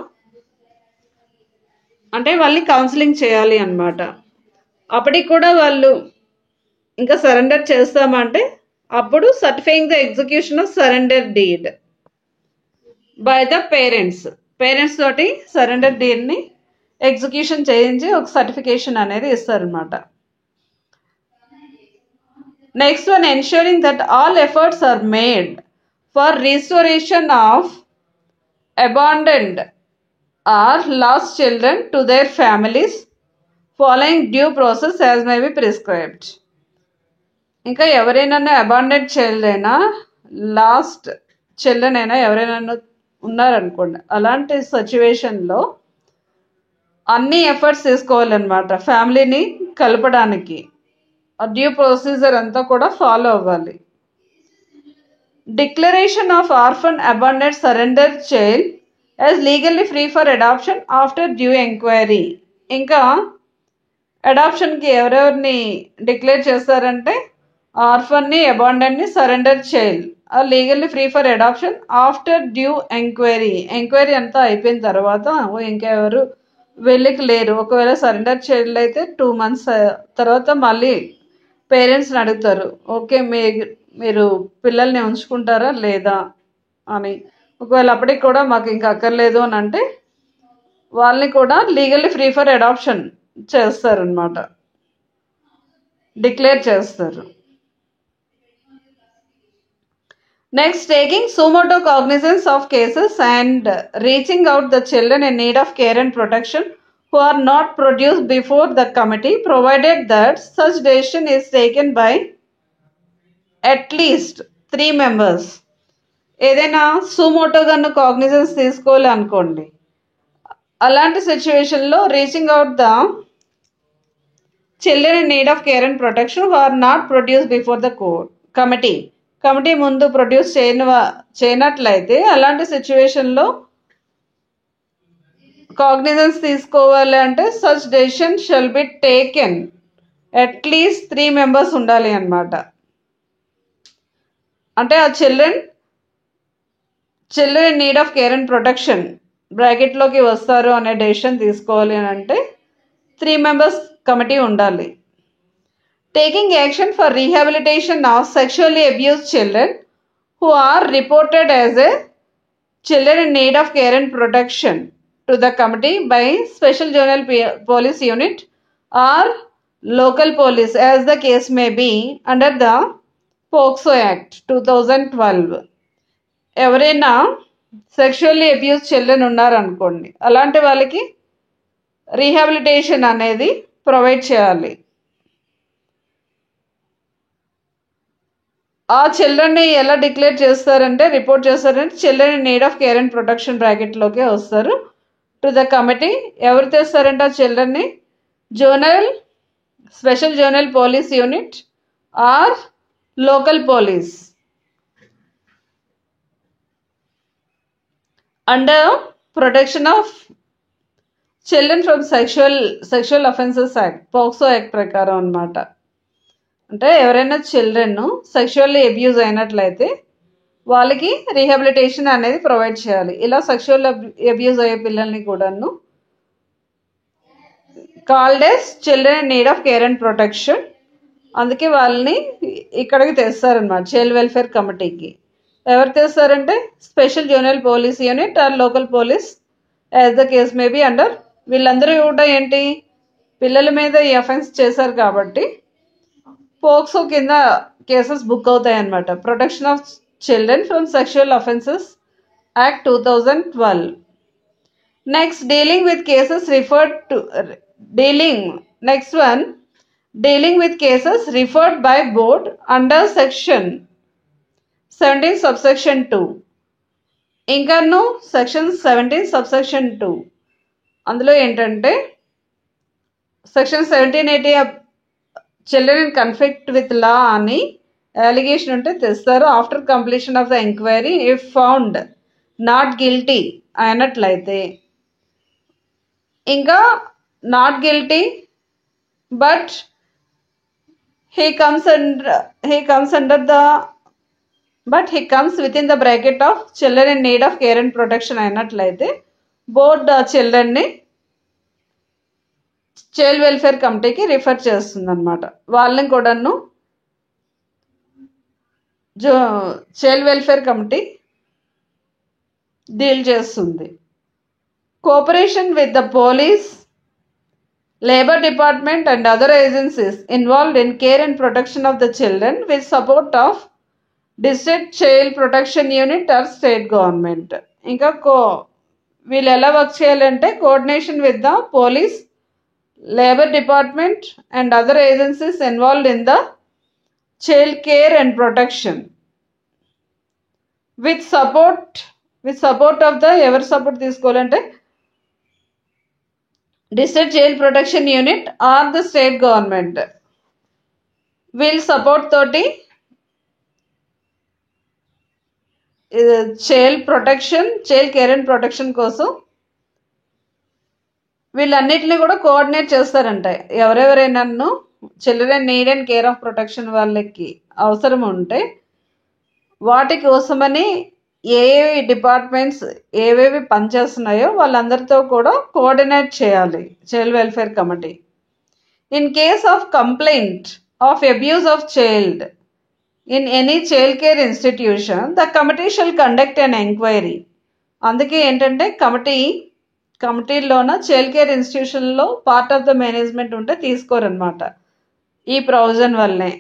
అంటే వాళ్ళని కౌన్సిలింగ్ చేయాలి అన్నమాట. అప్పటికి కూడా వాళ్ళు ఇంకా సరెండర్ చేస్తామంటే అప్పుడు certifying the execution of surrender deed by the parents తోటి సరెండర్ డీడ్ని ఎగ్జిక్యూషన్ చేయించి ఒక సర్టిఫికేషన్ అనేది ఇస్తారనమాట. Next one, ensuring that all efforts are made for restoration of abandoned or lost children to their families following due process as may be prescribed. ఇంకా ఎవరైనా అబాండెడ్ చైల్డ్ అయినా, లాస్ట్ చిల్డ్రన్ అయినా ఎవరైనా ఉన్నారనుకోండి, అలాంటి సిచ్యువేషన్లో అన్ని ఎఫర్ట్స్ తీసుకోవాలన్నమాట ఫ్యామిలీని కలపడానికి. డ్యూ ప్రొసీజర్ అంతా కూడా ఫాలో అవ్వాలి. Declaration of orphan abandoned surrender child as legally free for adoption after due enquiry. ఇంకా అడాప్షన్కి ఎవరెవరిని డిక్లేర్ చేస్తారంటే ఆర్ఫన్ని, అబాండెడ్ని, surrender child or legally free for adoption after due enquiry. Enquiry అంతా అయిపోయిన తర్వాత ఇంకెవరు వెళ్ళికి లేరు. ఒకవేళ సరెండర్ చైల్డ్ అయితే 2 months తర్వాత మళ్ళీ పేరెంట్స్ని అడుగుతారు, ఓకే మీరు పిల్లల్ని ఉంచుకుంటారా లేదా అని. ఒకవేళ అప్పటికి కూడా మాకు ఇంకా అక్కర్లేదు అని అంటే వాళ్ళని కూడా లీగల్లీ ఫ్రీ ఫర్ అడాప్షన్ చేస్తారనమాట, డిక్లేర్ చేస్తారు. Next, taking suo motu cognizance of cases and reaching out the children in need of care and protection who are not produced before the committee, provided that such decision is taken by at least 3 members. ఏదైనా సుమోటోగా కాగ్నిజెన్స్ తీసుకోవాలి అనుకోండి, అలాంటి సిచ్యువేషన్లో reaching out the children in need of care and protection who are not produced before the committee ముందు ప్రొడ్యూస్ చేయనట్లయితే అలాంటి సిచ్యువేషన్లో కాగ్నిజెన్స్ తీసుకోవాలి అంటే such decision shall be taken at least 3 members ఉండాలి అన్నమాట. అంటే ఆ children in need of care and protection బ్రాకెట్లోకి వస్తారు అనే డెసిషన్ తీసుకోవాలి అని అంటే 3 members కమిటీ ఉండాలి. Taking action for rehabilitation of sexually abused children who are reported as a children in need of care and protection to the committee by special juvenile police unit or local police as the case may be under the POCSO Act 2012. ఎవరైనా సెక్షువల్లీ అబ్యూస్ చిల్డ్రన్ ఉన్నారనుకోండి, అలాంటి వాళ్ళకి రీహాబిలిటేషన్ అనేది ప్రొవైడ్ చేయాలి. ఆ చిల్డ్రన్ని ఎలా డిక్లేర్ చేస్తారంటే, రిపోర్ట్ చేస్తారంటే children in need of care and protection బ్రాకెట్లోకి వస్తారు టు ద కమిటీ. ఎవరు తెస్తారంటే ఆ చిల్డ్రన్ని special zonal police unit or local police under protection of children from sexual offences act, POCSO act ప్రకారం అన్నమాట. అంటే ఎవరైనా చిల్డ్రన్ సెక్షువల్లీ అబ్యూజ్ అయినట్లయితే వాళ్ళకి రీహాబిలిటేషన్ అనేది ప్రొవైడ్ చేయాలి. ఇలా సెక్షువల్ అబ్యూజ్ అయ్యే పిల్లల్ని కూడాను called as children in need of care and protection. అందుకే వాళ్ళని ఇక్కడికి తెస్తారనమాట చైల్డ్ వెల్ఫేర్ కమిటీకి. ఎవరు తెస్తారంటే special zonal police unit or local police as the case may be under. వీళ్ళందరూ కూడా ఏంటి, పిల్లల మీద ఈ అఫెన్స్ చేశారు కాబట్టి పోక్సో కింద కేసెస్ బుక్ అవుతాయి అన్నమాట. Protection of Children from Sexual Offences Act 2012. Next, dealing with cases referred by board under section 17 subsection 2. ఇంకాను సెక్షన్ 17 subsection 2 అందులో ఏంటంటే section 1780 children in conflict with law అని అలిగేషన్ ఉంటే తెస్తారు. After completion of the enquiry if found not guilty అయినట్లయితే, ఇంకా not guilty but he comes within the bracket of children in need of care and protection అయినట్లయితే బోర్డ్ ఆ చిల్డ్రన్ని చైల్డ్ వెల్ఫేర్ కమిటీకి రిఫర్ చేస్తుంది అనమాట. వాళ్ళని కూడాను చైల్డ్ వెల్ఫేర్ కమిటీ డీల్ చేస్తుంది. Cooperation with the police, labour department and other agencies involved in care and protection of the children with support of district child protection unit or state government. ఇంకా వీళ్ళు ఎలా వర్క్ చేయాలంటే coordination with the police, labour department and other agencies involved in the child care and protection with support of the ఎవరు సపోర్ట్ తీసుకోవాలంటే district child protection unit or the state government వీళ్ళ సపోర్ట్ తోటి చైల్డ్ కేర్ అండ్ ప్రొటెక్షన్ కోసం వీళ్ళన్నిటిని కూడా కోఆర్డినేట్ చేస్తారంట. ఎవరెవరైనా children need and care of protection వాళ్ళకి అవసరం ఉంటే వాటి కోసమని ఏ డిపార్ట్మెంట్స్ ఏవేవి పనిచేస్తున్నాయో వాళ్ళందరితో కూడా కోఆర్డినేట్ చేయాలి child welfare committee. In case of complaint of abuse of child in any child care institution the committee shall conduct an enquiry. అందుకే ఏంటంటే కమిటీలోన చైల్డ్ కేర్ ఇన్స్టిట్యూషన్లో పార్ట్ ఆఫ్ ద మేనేజ్మెంట్ ఉంటే తీసుకోరనమాట ఈ ప్రొవిజన్ వల్లనే.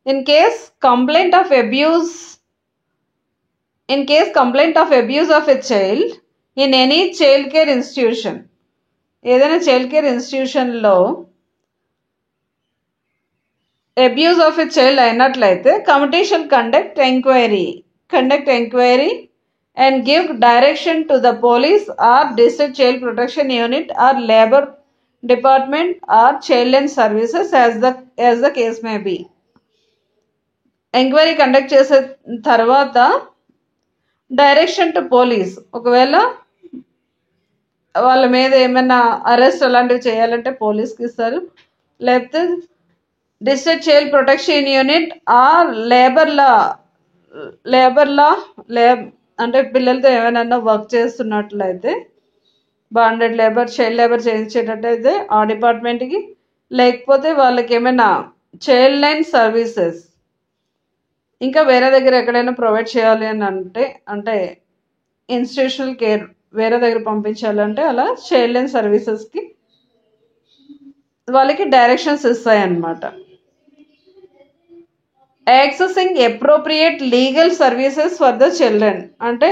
In case complaint of abuse of a child in any child care institution, ఏదైనా చైల్డ్ కేర్ ఇన్స్టిట్యూషన్లో అబ్యూస్ ఆఫ్ ఎ చైల్డ్ అయినట్లయితే committee shall conduct enquiry and give direction to the police or district child protection unit or labor department or children services as the case may be. Enquiry conduct చేసే తర్వాత డైరెక్షన్ టు పోలీస్, ఒకవేళ వాళ్ళ మీద ఏమైనా అరెస్ట్ అలాంటివి చేయాలంటే పోలీస్కి ఇస్తారు, లేకపోతే district child protection unit are labour law అంటే పిల్లలతో ఏమైనా వర్క్ చేస్తున్నట్లయితే బాండెడ్ లేబర్ చైల్డ్ లేబర్ చేయించేటట్టయితే ఆ డిపార్ట్మెంట్కి, లేకపోతే వాళ్ళకి ఏమైనా చైల్డ్ లైన్ సర్వీసెస్ ఇంకా వేరే దగ్గర ఎక్కడైనా ప్రొవైడ్ చేయాలి అని అంటే ఇన్స్టిట్యూషనల్ కేర్ వేరే దగ్గర పంపించాలంటే అలా చైల్డ్ లైన్ సర్వీసెస్కి వాళ్ళకి డైరెక్షన్స్ ఇస్తాయన్నమాట. Accessing appropriate legal services for the children, అంటే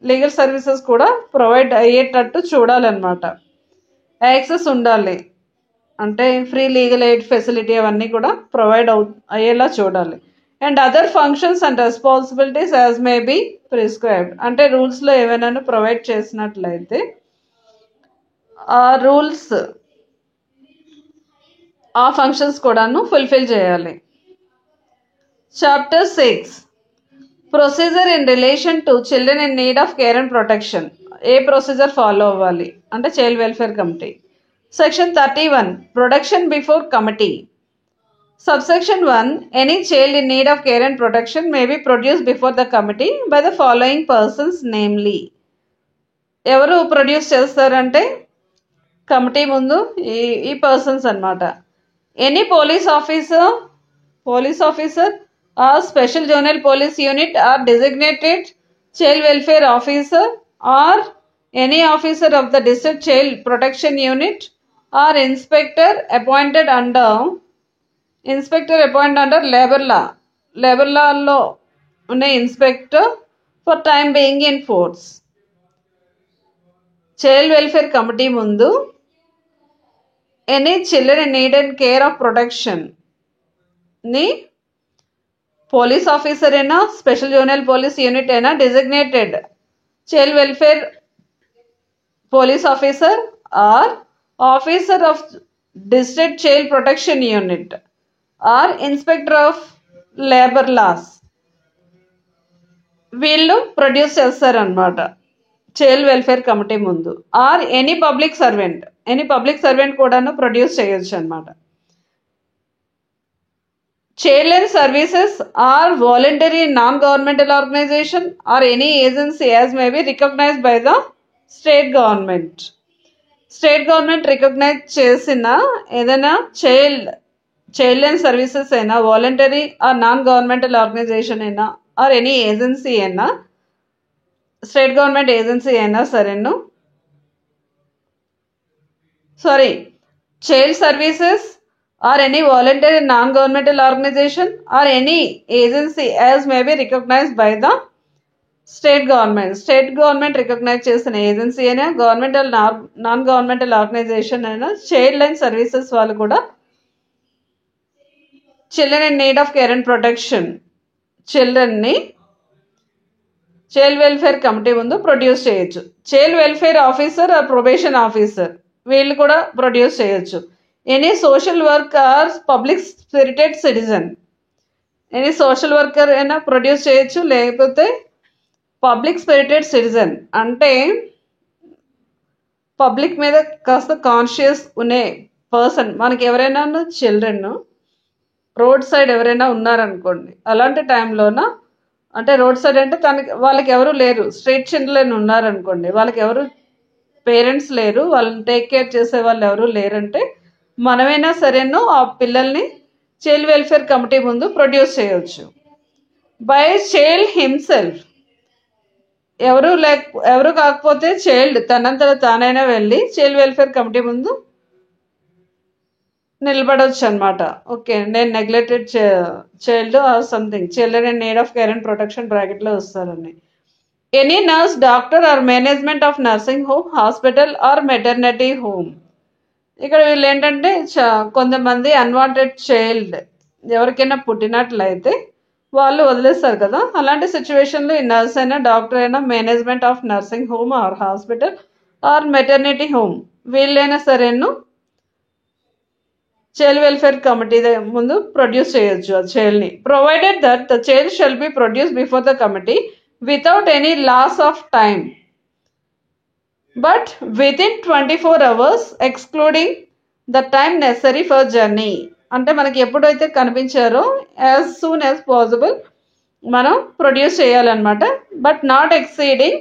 లీగల్ సర్వీసెస్ కూడా ప్రొవైడ్ అయ్యేటట్టు చూడాలన్నమాట. యాక్సెస్ ఉండాలి అంటే ఫ్రీ లీగల్ ఎయిడ్ ఫెసిలిటీ అవన్నీ కూడా ప్రొవైడ్ అయ్యేలా చూడాలి. And other functions and responsibilities as may be prescribed, అంటే రూల్స్లో ఏమైనా ప్రొవైడ్ చేసినట్లయితే ఆ రూల్స్ ఆ ఫంక్షన్స్ కూడాను ఫుల్ఫిల్ చేయాలి. Chapter 6 Procedure in relation to children in need of care and protection. A procedure follow అవ్వాలి అంటే child welfare committee. Section 31 Production before committee. Subsection 1 Any child in need of care and protection may be produced before the committee by the following persons namely. ఎవరు ప్రొడ్యూస్ చేస్తారంటే కమిటీ ముందు ఈ పర్సన్స్ అన్నమాట. Any police officer or special zonal police unit or designated child welfare officer or any officer of the district child protection unit or inspector appointed under labor law లో ఉన్న inspector for time being in force. Child welfare committee ముందు any children need and care of protection ని పోలీస్ ఆఫీసర్ అయినా స్పెషల్ జోనల్ పోలీస్ యూనిట్ అయినా designated child welfare police officer or officer of district child protection unit or inspector of labour laws వీళ్ళు ప్రొడ్యూస్ చేస్తారనమాట చైల్డ్ వెల్ఫేర్ కమిటీ ముందు. ఆర్ ఎనీ పబ్లిక్ సర్వెంట్ కూడాను ప్రొడ్యూస్ చేయొచ్చు అనమాట. Children services are voluntary non-governmental organization or any agency as may be recognized by the state government. State government recognize చేసిన ఏదైనా చైల్డ్ సర్వీసెస్ అయినా voluntary or non governmental organisation అయినా ఆర్ ఎనీ ఏజెన్సీ అయినా స్టేట్ గవర్నమెంట్ ఏజెన్సీ అయినా సరేను child services or any voluntary non-governmental organization or any agency as may be recognized by the state government. State government recognize చేసిన ఏజెన్సీ అయినా గవర్నమెంటల్ నాన్ గవర్నమెంటల్ ఆర్గనైజేషన్ అయినా చైల్డ్ లైన్ సర్వీసెస్ వాళ్ళు కూడా children in need of care and protection చిల్డ్రన్ని చైల్డ్ వెల్ఫేర్ కమిటీ ముందు ప్రొడ్యూస్ చేయొచ్చు. Child welfare officer or probation officer వీళ్ళు కూడా ప్రొడ్యూస్ చేయొచ్చు. Any social work or public spirited citizen any social worker అయినా ప్రొడ్యూస్ చేయొచ్చు. లేకపోతే పబ్లిక్ స్పిరిటెడ్ సిటిజన్ అంటే పబ్లిక్ మీద కాస్త కాన్షియస్ ఉనే పర్సన్. మనకి ఎవరైనా చిల్డ్రన్ రోడ్ సైడ్ ఎవరైనా ఉన్నారనుకోండి, అలాంటి టైంలోన అంటే రోడ్ సైడ్ అంటే వాళ్ళకి ఎవరు లేరు, స్ట్రీట్ చిల్డ్రన్ ఉన్నారనుకోండి, వాళ్ళకి ఎవరు పేరెంట్స్ లేరు, వాళ్ళని టేక్ కేర్ చేసే వాళ్ళు ఎవరు లేరంటే మనమైనా సరేనో ఆ పిల్లల్ని చైల్డ్ వెల్ఫేర్ కమిటీ ముందు ప్రొడ్యూస్ చేయవచ్చు. బై చైల్డ్ హిమ్సెల్ఫ్ ఎవరు కాకపోతే చైల్డ్ తనంతట తానైనా వెళ్ళి చైల్డ్ వెల్ఫేర్ కమిటీ ముందు నిలబడవచ్చు అనమాట. ఓకే, నేను neglected child or something children in need of care and protection బ్రాకెట్లో వస్తారండి. Any nurse, doctor or management of nursing home, hospital or maternity home. ఇక్కడ వీళ్ళు ఏంటంటే కొంతమంది అన్వాంటెడ్ చైల్డ్ ఎవరికైనా పుట్టినట్లయితే వాళ్ళు వదిలేస్తారు కదా, అలాంటి సిచ్యువేషన్లో ఈ నర్స్ అయినా డాక్టర్ అయినా management of nursing home or hospital or maternity home వీళ్ళైనా సరేను చైల్డ్ వెల్ఫేర్ కమిటీ ముందు ప్రొడ్యూస్ చేయొచ్చు ఆ చైల్డ్ని. Provided that the child shall be produce before the committee without any loss of time but within 24 hours excluding the time necessary for journey. అంటే మనకి ఎప్పుడైతే కనిపించారో యాజ్ సూన్ యాజ్ పాసిబుల్ మనం ప్రొడ్యూస్ చేయాలన్నమాట. But not exceeding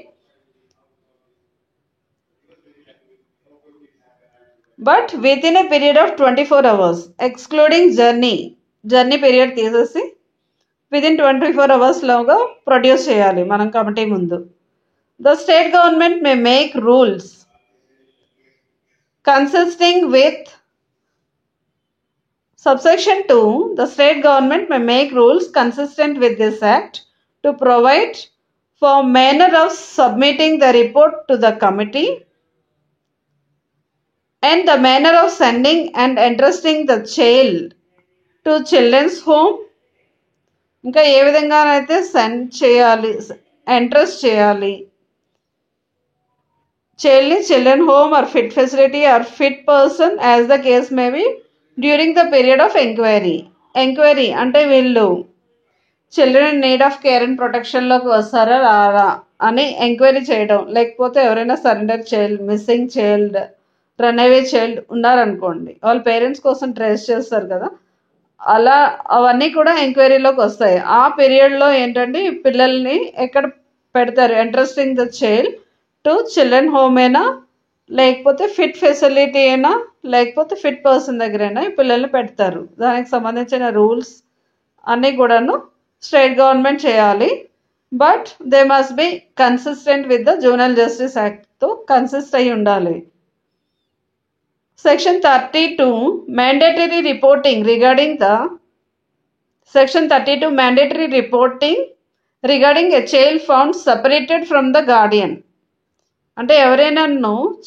but within a period of 24 hours excluding journey period తీసేసి వితిన్ 24 hours లోగా ప్రొడ్యూస్ చేయాలి మనం కమిటీ ముందు. The state government may make rules consisting with subsection 2. The state government may make rules consistent with this act to provide for manner of submitting the report to the committee and the manner of sending and entrusting the child to children's home. ఇంకా ఏ విధంగానైతే సెండ్ చేయాలి, ఎంట్రస్ట్ చేయాలి children home or fit facility or fit person as the case may be during the period of enquiry అంటే వీళ్ళు children need of care and ప్రొటెక్షన్లోకి వస్తారా రారా అని ఎంక్వైరీ చేయడం. లేకపోతే ఎవరైనా surrender child, missing child, run away child ఉన్నారనుకోండి, వాళ్ళ పేరెంట్స్ కోసం ట్రేస్ చేస్తారు కదా, అలా అవన్నీ కూడా ఎంక్వైరీలోకి వస్తాయి. ఆ పీరియడ్లో ఏంటంటే పిల్లల్ని ఎక్కడ పెడతారు, entrusting the child to children home అయినా లేకపోతే ఫిట్ ఫెసిలిటీ అయినా లేకపోతే ఫిట్ పర్సన్ దగ్గరైనా ఈ పిల్లల్ని పెడతారు. దానికి సంబంధించిన రూల్స్ అన్నీ కూడాను స్టేట్ గవర్నమెంట్ చేయాలి. But they must be consistent with the juvenile justice యాక్ట్తో కన్సిస్ట్ అయి ఉండాలి. Section 32 mandatory reporting regarding a child found separated from the guardian. అంటే ఎవరైనా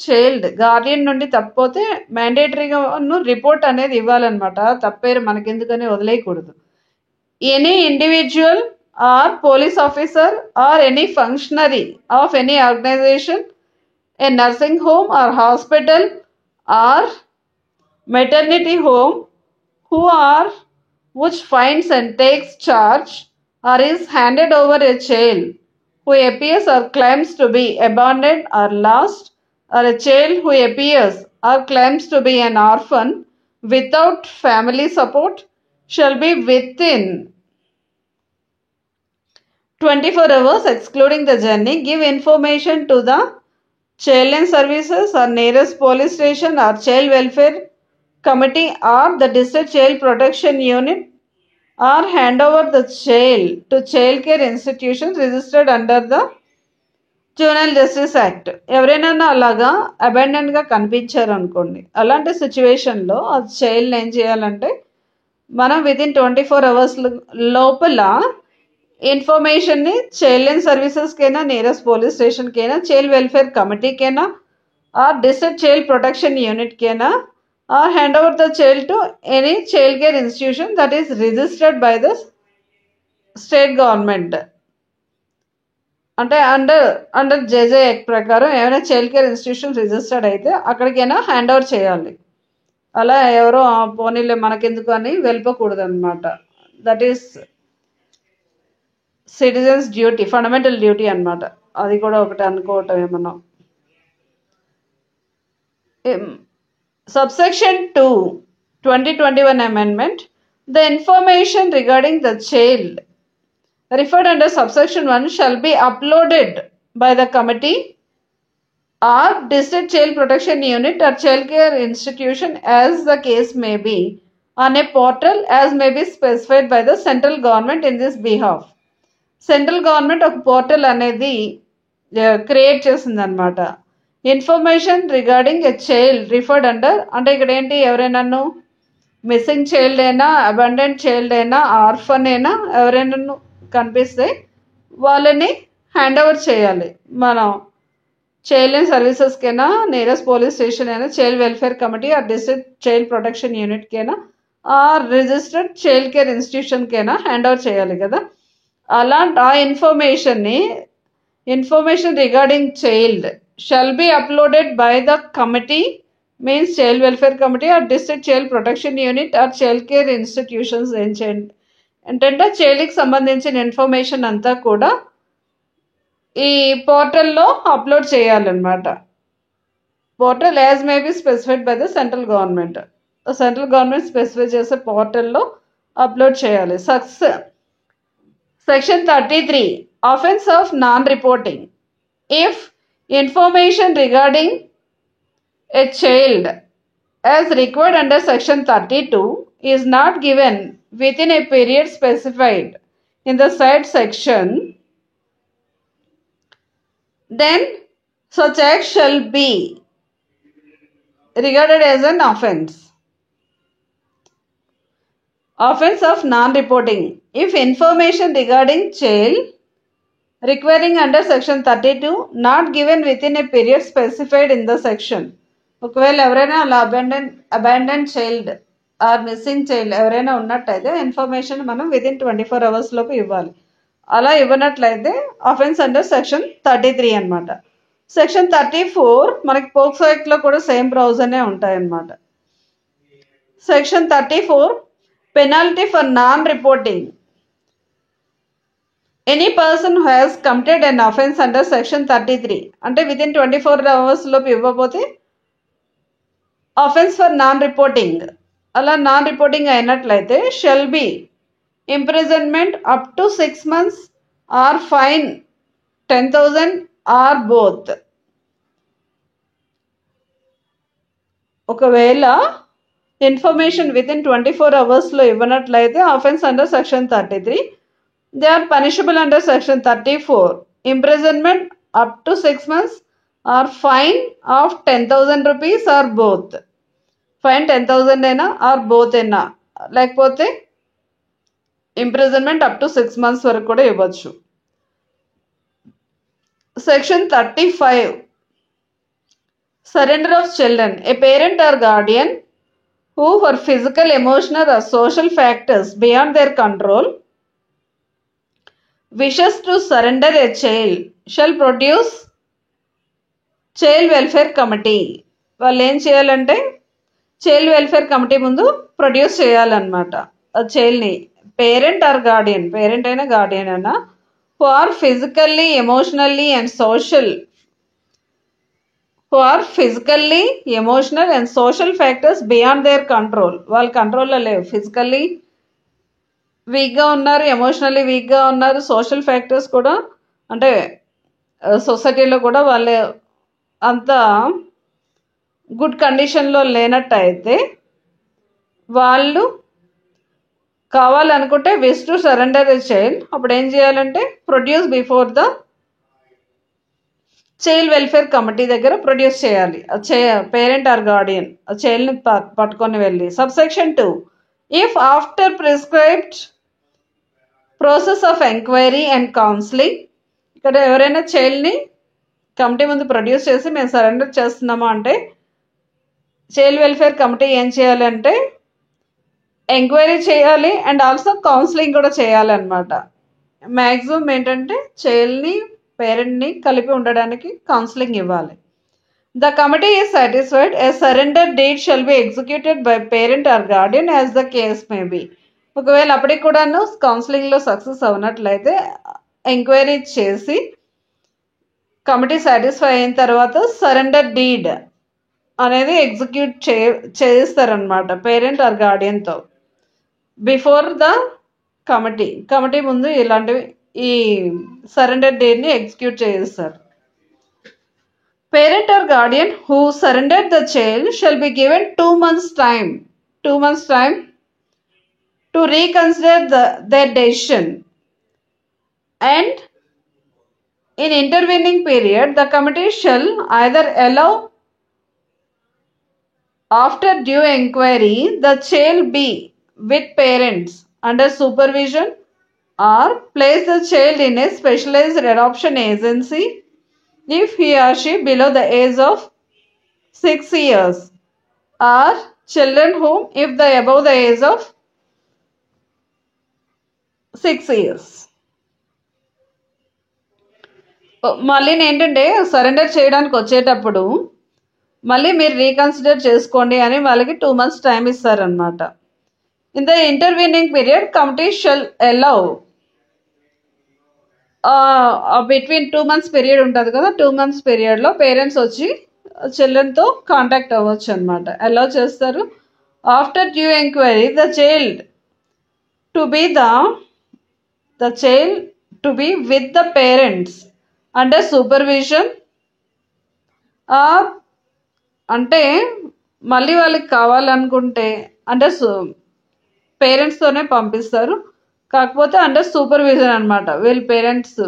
చైల్డ్ గార్డియన్ నుండి తప్పిపోతే మ్యాండేటరీగా రిపోర్ట్ అనేది ఇవ్వాలన్నమాట. తప్పేరు మనకెందుకని వదిలేయకూడదు. Any individual or police officer or any functionary of any organisation, a nursing home or hospital or maternity home which finds and takes charge or is handed over a child who appears or claims to be abandoned or lost, or a child who appears or claims to be an orphan without family support shall be within 24 hours excluding the journey give information to the Child Services or nearest police station or child welfare committee or the district child protection unit, or hand over the child to child care institutions registered under the జూనల్ justice act. ఎవరైనా అలాగా అబాండన్గా కనిపించారు అనుకోండి, అలాంటి సిచ్యువేషన్లో ఆ చైల్డ్ని ఏం చేయాలంటే మనం వితిన్ 24 hours లోపల ఇన్ఫర్మేషన్ని చైల్డ్ సర్వీసెస్కైనా, నియరెస్ట్ పోలీస్ స్టేషన్కైనా, చైల్డ్ వెల్ఫేర్ కమిటీకైనా, ఆ డిస్ట్రిక్ట్ చైల్డ్ ప్రొటెక్షన్ యూనిట్కైనా, or hand over the child to any child care institution that is registered by the state government. అంటే అండర్ జేజే యాక్ట్ ప్రకారం ఏమైనా చైల్డ్ కేర్ ఇన్స్టిట్యూషన్ రిజిస్టర్డ్ అయితే అక్కడికైనా హ్యాండ్ ఓవర్ చేయాలి. అలా ఎవరో పోనీలే మనకెందుకు అని వెళ్ళిపోకూడదు అనమాట. That is citizens duty, fundamental duty అనమాట. అది కూడా ఒకటి అనుకోవటం ఏమన్నా. Subsection 2, 2021 amendment, the information regarding the child referred under subsection 1 shall be uploaded by the committee or district child protection unit or child care institution as the case may be on a portal as may be specified by the central government in this behalf. Central government ఒక పోర్టల్ అనేది క్రియేట్ చేసింది అనమాట. Information regarding a child referred under, అంటే ఇక్కడ ఏంటి, ఎవరైనా మిస్సింగ్ చైల్డ్ అయినా, అబండెంట్ చైల్డ్ అయినా, ఆర్ఫన్ అయినా ఎవరైనా కనిపిస్తే వాళ్ళని హ్యాండ్ ఓవర్ చేయాలి. మనం చైల్డ్ లైన్ సర్వీసెస్కైనా, నియరెస్ట్ పోలీస్ స్టేషన్ అయినా, చైల్డ్ వెల్ఫేర్ కమిటీ ఆ డిస్ట్రిక్ట్ చైల్డ్ ప్రొటెక్షన్ యూనిట్కైనా, ఆ రిజిస్టర్డ్ చైల్డ్ కేర్ ఇన్స్టిట్యూషన్కైనా హ్యాండ్ ఓవర్ చేయాలి కదా. అలాంటి ఆ information regarding child shall be uploaded by the committee, means child welfare committee or district child protection unit or child care institutions. ఏంటంటే చైల్డ్కి సంబంధించిన ఇన్ఫర్మేషన్ అంతా కూడా ఈ పోర్టల్లో అప్లోడ్ చేయాలన్నమాట. Portal as may be specified by the central government. Central government specify చేసే పోర్టల్లో అప్లోడ్ చేయాలి. Section 33, offense of non-reporting. If information regarding a child as required under section 32 is not given within a period specified in the said section, then such act shall be regarded as an offense. Offense of non-reporting. If information regarding child requiring under section 32 not given within a period specified in the section, ఒకవేళ ఎవరైనా అలా abandon child or missing child ఎవరైనా ఉన్నట్టయితే ఇన్ఫర్మేషన్ మనం విదిన్ 24 hours లోపు ఇవ్వాలి. అలా ఇవ్వనట్లయితే అఫెన్స్ అండర్ సెక్షన్ 33 అనమాట. సెక్షన్ 34 మనకి పోక్సో యాక్ట్లో కూడా సేమ్ బ్రౌజర్నే ఉంటాయన్నమాట. Section 34, penalty for non-reporting. Any person who has committed an offence under section 33, అంటే విదిన్ 24 hours లోపు ఇవ్వకపోతే offence for non-reporting. అలా నాన్ రిపోర్టింగ్ అయినట్లయితే shall be imprisonment up to 6 months or fine 10,000 or both. ఒకవేళ ఇన్ఫర్మేషన్ వితిన్ 24 hours ఇవ్వనట్లయితే offence under section 33. They are punishable under section 34, imprisonment up to 6 months or fine of 10,000 rupees or both. Fine 10,000 అయినా ఆర్ బోత్ అయినా, లేకపోతే ఇంప్రిజన్మెంట్ అప్ టు 6 months వరకు కూడా ఇవ్వచ్చు. Section 35, surrender of children. A parent or Guardian who for physical, emotional or social factors beyond their control wishes to surrender a child shall produce child welfare committee. వాళ్ళు ఏం చేయాలంటే చైల్డ్ వెల్ఫేర్ కమిటీ ముందు ప్రొడ్యూస్ చేయాలన్నమాట ఆ చైల్డ్ని. పేరెంట్ ఆర్ గార్డియన్, పేరెంట్ అయినా గార్డియన్ అయినా, who are physically, emotionally and social factors beyond their control. వాళ్ళ కంట్రోల్లో లేవు. ఫిజికల్లీ వీక్గా ఉన్నారు, ఎమోషనల్లీ వీక్గా ఉన్నారు, సోషల్ ఫ్యాక్టర్స్ కూడా అంటే సొసైటీలో కూడా వాళ్ళు అంత గుడ్ కండిషన్లో లేనట్టయితే వాళ్ళు కావాలనుకుంటే wish to surrender a child, అప్పుడు ఏం చేయాలంటే produce before the child welfare committee దగ్గర ప్రొడ్యూస్ చేయాలి పేరెంట్ ఆర్ గార్డియన్ ఆ చైల్డ్ని పట్టుకొని వెళ్ళి. Subsection 2, if after prescribed process of enquiry and counselling, ఇక్కడ ఎవరైనా చైల్డ్ని కమిటీ ముందు ప్రొడ్యూస్ చేసి మేము సరెండర్ చేస్తున్నామా అంటే చైల్డ్ వెల్ఫేర్ కమిటీ ఏం చేయాలంటే ఎంక్వైరీ చేయాలి అండ్ ఆల్సో కౌన్సిలింగ్ కూడా చేయాలన్నమాట. మ్యాక్సిమం ఏంటంటే చైల్డ్ని పేరెంట్ని కలిపి ఉండడానికి కౌన్సిలింగ్ ఇవ్వాలి. The committee is satisfied a surrender deed shall be executed by parent or guardian as the case may be. ఒకవేళ అప్పటికి కూడాను కౌన్సిలింగ్లో సక్సెస్ అవునట్లయితే ఎంక్వైరీ చేసి కమిటీ సాటిస్ఫై అయిన తర్వాత సరెండర్ డీడ్ అనేది ఎగ్జిక్యూట్ చేస్తారనమాట పేరెంట్ ఆర్ గార్డియన్తో బిఫోర్ ద కమిటీ ముందు ఇలాంటివి ఈ సరెండర్ డీడ్ని ఎగ్జిక్యూట్ చేస్తారు. Parent or guardian who surrendered the child shall be given 2 months time to reconsider their decision, and in intervening period the committee shall either allow after due inquiry the child be with parents under supervision or place the child in a specialized adoption agency if he or she below the age of 6 years, or children whom if the above the age of 6 years. మళ్ళీ ఏంటంటే సరెండర్ చేయడానికి వచ్చేటప్పుడు మళ్ళీ మీరు రీకన్సిడర్ చేసుకోండి అని వాళ్ళకి 2 months టైం ఇస్తారనమాట. In the intervening period committee shall allow between 2 months period ఉంటుంది కదా, 2 months పీరియడ్లో పేరెంట్స్ వచ్చి చిల్డ్రన్తో కాంటాక్ట్ అవ్వచ్చు అనమాట, అలౌ చేస్తారు. After due enquiry the child to be with the parents under supervision. అంటే మళ్ళీ వాళ్ళకి కావాలనుకుంటే అండర్ పేరెంట్స్తోనే పంపిస్తారు, కాకపోతే అండర్ సూపర్విజన్ అనమాట. వీళ్ళ పేరెంట్స్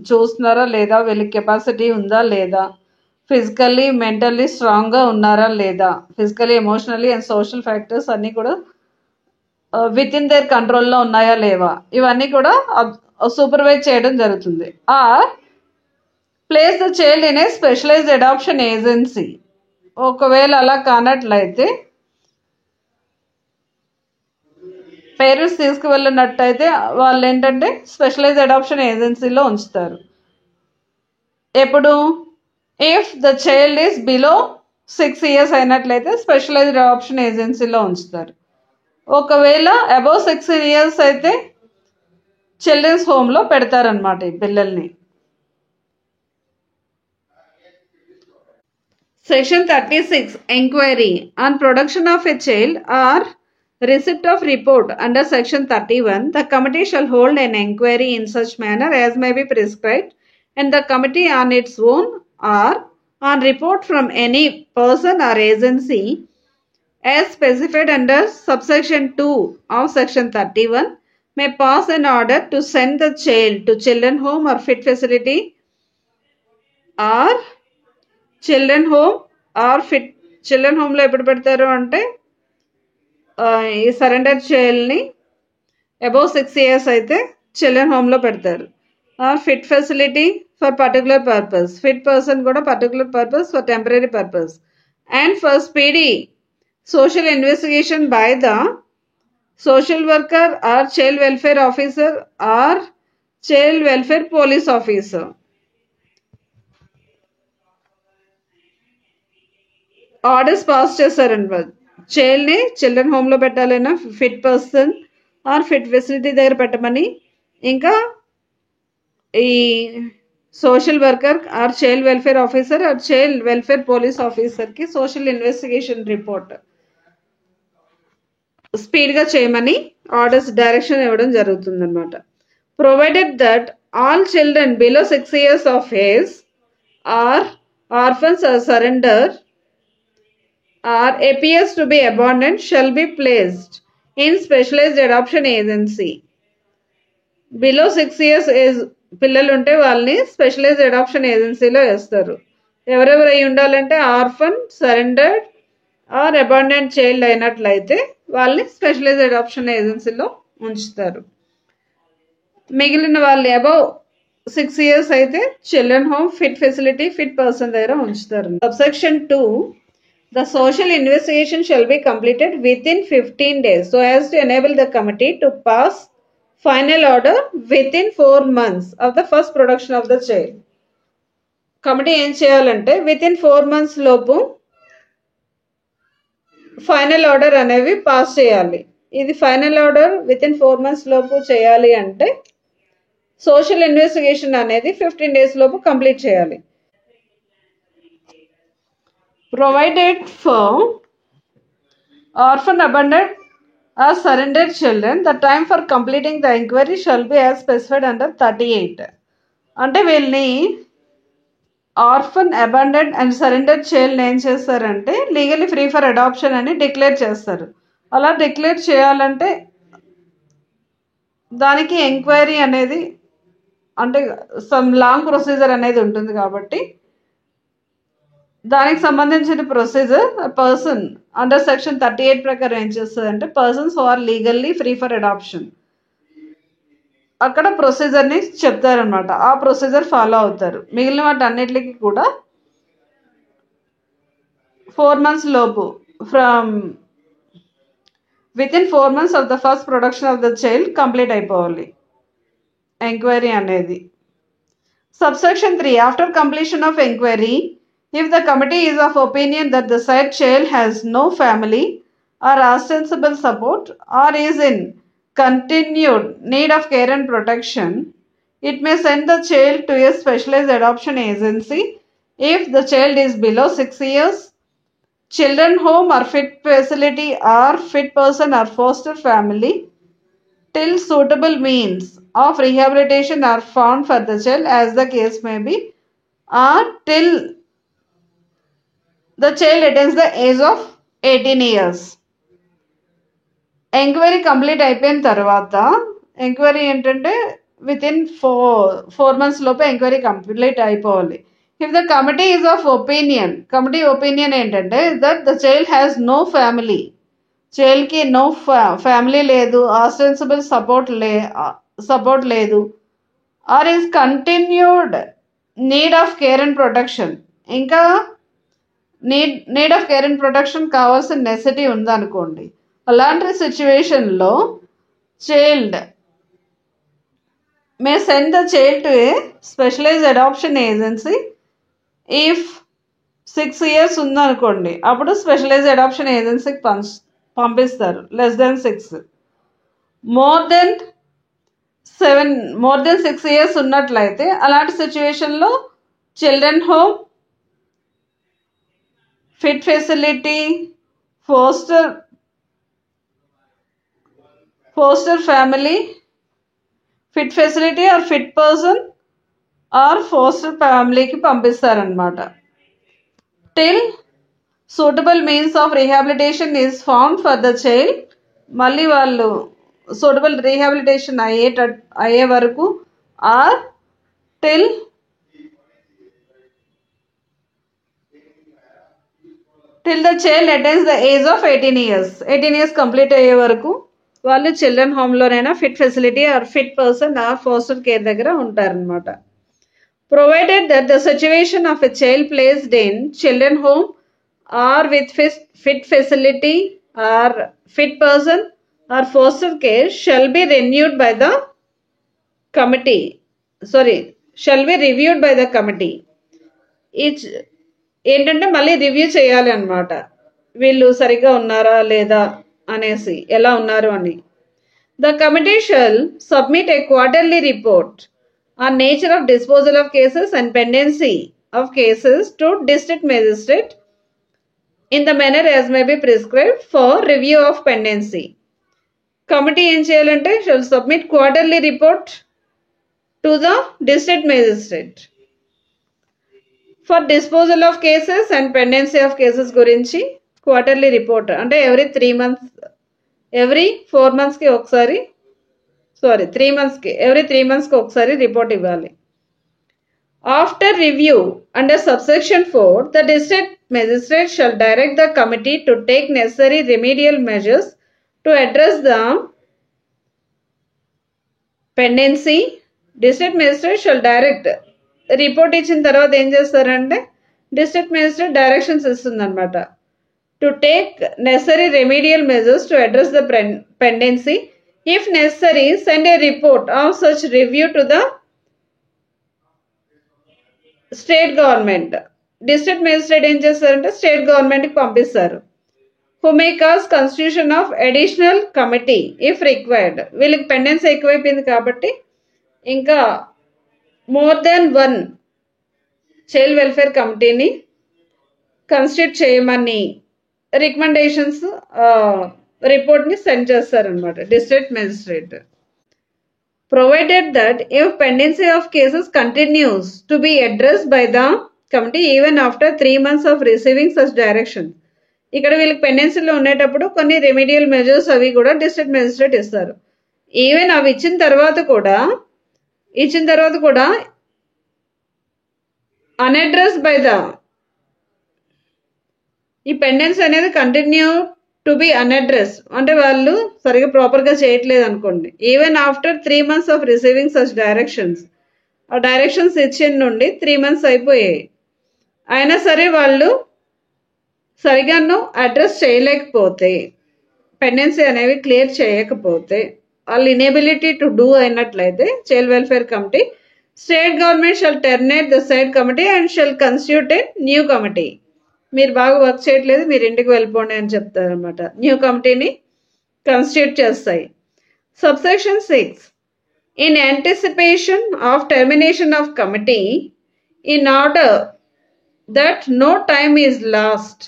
చూస్తున్నారా లేదా, వీళ్ళకి కెపాసిటీ ఉందా లేదా, ఫిజికల్లీ మెంటల్లీ స్ట్రాంగ్గా ఉన్నారా లేదా, physically emotionally and social factors అన్నీ కూడా విత్ ఇన్ దేర్ కంట్రోల్లో ఉన్నాయా లేవా, ఇవన్నీ కూడా సూపర్వైజ్ చేయడం జరుగుతుంది. Or place the child in a specialized adoption agency. ఒకవేళ అలా కానట్లయితే పేరెంట్స్ తీసుకువెళ్ళినట్టయితే వాళ్ళు ఏంటంటే స్పెషలైజ్డ్ అడాప్షన్ ఏజెన్సీలో ఉంచుతారు. ఎప్పుడు if the child is below 6 years అయినట్లయితే స్పెషలైజ్డ్ అడాప్షన్ ఏజెన్సీలో ఉంచుతారు. ఒకవేళ అబౌవ్ 6 years అయితే చిల్డ్రన్స్ హోమ్లో పెడతారనమాట ఈ పిల్లల్ని. Section 36 Enquiry on production of a child or receipt of report under Section 31. The committee shall hold an enquiry in such manner as may be prescribed, and the committee on its own or on report from any person or agency as specified under subsection 2 of Section 31 may pass an order to send the child to children home or fit facility or children home or fit. Children హోమ్లో ఎప్పుడు పెడతారు అంటే ఈ సరెండర్ చైల్డ్ని అబౌవ్ 6 years అయితే చిల్డ్రన్ హోమ్లో పెడతారు. Or fit facility for particular purpose, fit person కూడా particular purpose for temporary purpose, and for speedy social investigation by the social worker or child welfare officer or child welfare police officer. Orders pass చేస్తారండి. చైల్డ్ని చిల్డ్రన్ హోమ్లో పెట్టాలన్నా fit person or fit facility దగ్గర పెట్టమని, ఇంకా ఈ social worker or child welfare officer or child welfare police ఆఫీసర్కి సోషల్ ఇన్వెస్టిగేషన్ రిపోర్ట్ స్పీడ్గా చేయమని ఆర్డర్స్ డైరెక్షన్ ఇవ్వడం జరుగుతుందన్నమాట. Provided that all children below 6 years of age or orphans or surrender or appears to be abandoned shall be placed in specialized adoption agency. Below 6 years age పిల్లలు ఉంటే వాళ్ళని స్పెషలైజ్డ్ అడాప్షన్ ఏజెన్సీలో వేస్తారు. ఎవరెవరు అయి ఉండాలంటే orphan, surrendered or abandoned child అయినట్లయితే వాళ్ళని స్పెషలైజ్డ్ అడాప్షన్ ఏజెన్సీలో ఉంచుతారు. మిగిలిన వాళ్ళు అబౌవ్ 6 years అయితే children home, fit facility, fit person దగ్గర ఉంచుతారు. Subsection 2 The social investigation shall be completed within 15 days so as to enable the committee to pass final order within 4 months of the first production of the child. Committee ఏం చేయాలంటే within 4 months లోపు ఫైనల్ ఆర్డర్ అనేవి పాస్ చేయాలి. ఇది ఫైనల్ ఆర్డర్ వితిన్ 4 months లోపు చేయాలి అంటే సోషల్ ఇన్వెస్టిగేషన్ అనేది 15 days లోపు కంప్లీట్ చేయాలి. Provided for orphan abandoned or surrendered children, the time for completing the inquiry shall be as specified under 38. అంటే వీళ్ళని orphan abandoned and surrender child ఏం చేస్తారంటే లీగల్లీ ఫ్రీ ఫర్ అడాప్షన్ అని డిక్లేర్ చేస్తారు. అలా డిక్లేర్ చేయాలంటే దానికి ఎంక్వైరీ అనేది అంటే సమ్ లాంగ్ ప్రొసీజర్ అనేది ఉంటుంది కాబట్టి దానికి సంబంధించిన ప్రొసీజర్ పర్సన్ అండర్ సెక్షన్ 38 ప్రకారం ఏం చేస్తుంది అంటే persons who are legally free for adoption అక్కడ ప్రొసీజర్ని చెప్తారనమాట. ఆ ప్రొసీజర్ ఫాలో అవుతారు. మిగిలిన వాటి అన్నిటికీ కూడా 4 months లోపు from with in 4 months of the first production of the child complete అయిపోవాలి ఎంక్వైరీ అనేది. Subsection 3 after completion of enquiry if the committee is of opinion that the said child has no family or ostensible support or is in continued need of care and protection, it may send the child to a specialized adoption agency if the child is below 6 years, children home or fit facility or fit person or foster family till suitable means of rehabilitation are found for the child as the case may be, or till the child attains the age of 18 years. Enquiry complete అయిపోయిన తర్వాత ఎంక్వైరీ ఏంటంటే వితిన్ 4 months లోపు ఎంక్వైరీ కంప్లీట్ అయిపోవాలి. If the committee is of opinion, committee opinion ఏంటంటే that the child has no family, చైల్డ్కి నో ఫ్యామిలీ లేదు, ఆస్టెన్సిబుల్ సపోర్ట్ లేదు, or is continued need of care and protection, ఇంకా need of care and protection కావాల్సిన నెసెసిటీ ఉందనుకోండి. అలాంటి సిచ్యువేషన్లో child may send the child to a specialized adoption agency. If 6 years ఉందనుకోండి అప్పుడు స్పెషలైజ్డ్ అడాప్షన్ ఏజెన్సీకి పంపిస్తారు. Less than 6, more than 6 years ఉన్నట్లయితే అలాంటి సిచ్యువేషన్లో children home, fit facility, foster family, fit facility or fit person or foster ఫ్యామిలీకి పంపిస్తారనమాట. Till suitable means of rehabilitation is found for the child, మళ్ళీ వాళ్ళు సూటబుల్ రీహాబిలిటేషన్ అయ్యే వరకు, or till the child attains the age of 18 years. 18 years complete అయ్యే వరకు వాళ్ళు చిల్డ్రన్ హోమ్లోనైనా fit facility or fit person or foster care దగ్గర ఉంటారనమాట. Provided that the situation of a child placed in children home are with fit facility or fit person or foster care shall be reviewed by the committee. ఏంటంటే మళ్ళీ రివ్యూ చేయాలి అనమాట, వీళ్ళు సరిగ్గా ఉన్నారా లేదా అనేసి, ఎలా ఉన్నారు అని. The committee shall submit A quarterly report on nature of disposal of cases and pendency of cases to district magistrate in the manner as may be prescribed for review of pendency. Committee ఏం చేయాలంటే shall submit quarterly report to the district magistrate for disposal of cases and pendency of cases గురించి క్వార్టర్లీ రిపోర్ట్ అంటే ఎవ్రీ 4 monthsకి ఒకసారి, 3 monthsకి, ఎవ్రీ 3 monthsకి ఒకసారి రిపోర్ట్ ఇవ్వాలి. After review under subsection 4 the district magistrate shall direct the committee to take necessary remedial measures to address the pendency. District magistrate shall direct, report ఇచ్చిన తర్వాత ఏం చేస్తారంటే డిస్ట్రిక్ట్ మేజిస్ట్రేట్ డైరెక్షన్స్ ఇస్తుంది అనమాట. to take necessary remedial measures to address the pendency. If necessary, send a report of such review to the state government. District magistrate ఏం చేస్తారంటే స్టేట్ గవర్నమెంట్కి పంపిస్తారు. Who may cause constitution of additional committee if required. వీళ్ళకి పెండెన్సీ ఎక్కువైపోయింది కాబట్టి ఇంకా more than one child welfare కమిటీని కన్స్టిట్యూట్ చేయమని రికమెండేషన్స్ రిపోర్ట్ని సెండ్ చేస్తారనమాట district magistrate. Provided that if pendency of cases continues to be addressed by the committee even after 3 months of receiving such direction. ఇక్కడ వీళ్ళకి పెండెన్సీలో ఉండేటప్పుడు కొన్ని రెమెడియల్ మెజర్స్ అవి కూడా డిస్ట్రిక్ట్ మెజిస్ట్రేట్ ఇస్తారు. ఈవెన్ అవి ఇచ్చిన తర్వాత కూడా అన్అడ్రస్ బై ద ఈ పెండెన్సీ అనేది కంటిన్యూ టు బి అన్అడ్రస్ అంటే వాళ్ళు సరిగా ప్రాపర్గా చేయట్లేదు అనుకోండి. Even after 3 months of receiving such directions, ఆ డైరెక్షన్స్ ఇచ్చిన నుండి 3 months అయిపోయాయి, అయినా సరే వాళ్ళు సరిగాను అడ్రస్ చేయలేకపోతే, పెండెన్సీ అనేవి క్లియర్ చేయకపోతే, వాళ్ళు ఇనేబిలిటీ టు డూ అయినట్లయితే child welfare committee state government shall terminate the side committee and shall constitute A new committee. మీరు బాగా వర్క్ చేయట్లేదు, మీరు ఇంటికి వెళ్ళిపోండి అని చెప్తారనమాట. న్యూ కమిటీని కన్స్టిట్యూట్ చేస్తాయి. Subsection 6. In anticipation of termination of committee in order that no time is lost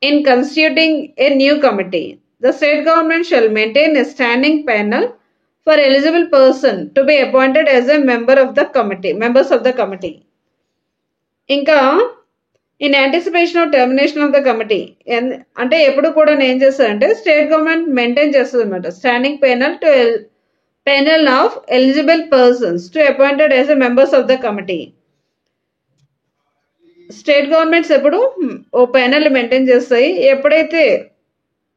in constituting a new committee the state government shall maintain a standing panel for eligible person to be appointed as a members of the committee. ఇంకా in anticipation of termination of the committee అంటే ఎప్పుడు కూడా ఏం చేస్తారంటే స్టేట్ గవర్నమెంట్ మెయింటైన్ చేస్తుంది అనమాట standing panel of eligible persons to appointed as a members of the committee. State governments ఎప్పుడు ఓ ప్యానెల్ మెయింటైన్ చేస్తాయి.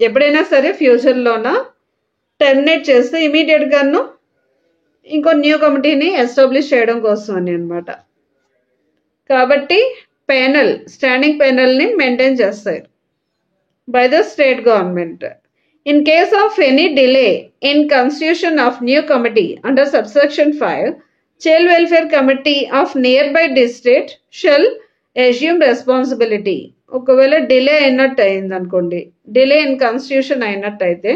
ఎప్పుడైనా సరే ఫ్యూచర్లోన టర్మినేట్ చేస్తే ఇమీడియట్గాను ఇంకో న్యూ కమిటీని ఎస్టాబ్లిష్ చేయడం కోసం అని అనమాట. కాబట్టి స్టాండింగ్ ప్యానెల్ని మెయింటైన్ చేస్తారు by the state government. In case of any delay in constitution of new committee under subsection 5, child welfare committee of nearby district shall assume responsibility. ఒకవేళ డిలే అయినట్టు అయింది అనుకోండి, డిలే ఇన్ కన్స్టిట్యూషన్ అయినట్టయితే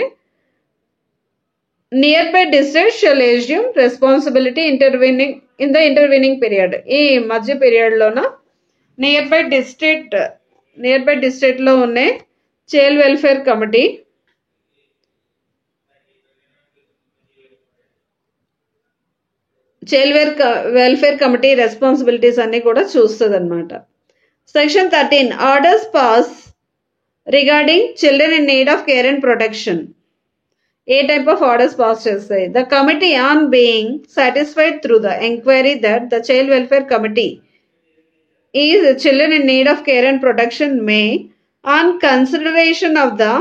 nearby district shall assume responsibility in the intervening period. ఈ మధ్య పీరియడ్లోన నియర్ బై డిస్ట్రిక్ట్లో ఉన్న చైల్డ్ వెల్ఫేర్ కమిటీ రెస్పాన్సిబిలిటీస్ అన్ని కూడా చూస్తుంది అనమాట. Section 13. Orders pass regarding children in need of care and protection. A type of orders pass చేస్తాయి? The committee on being satisfied through the enquiry that the child welfare committee is children in need of care and protection may, on consideration of the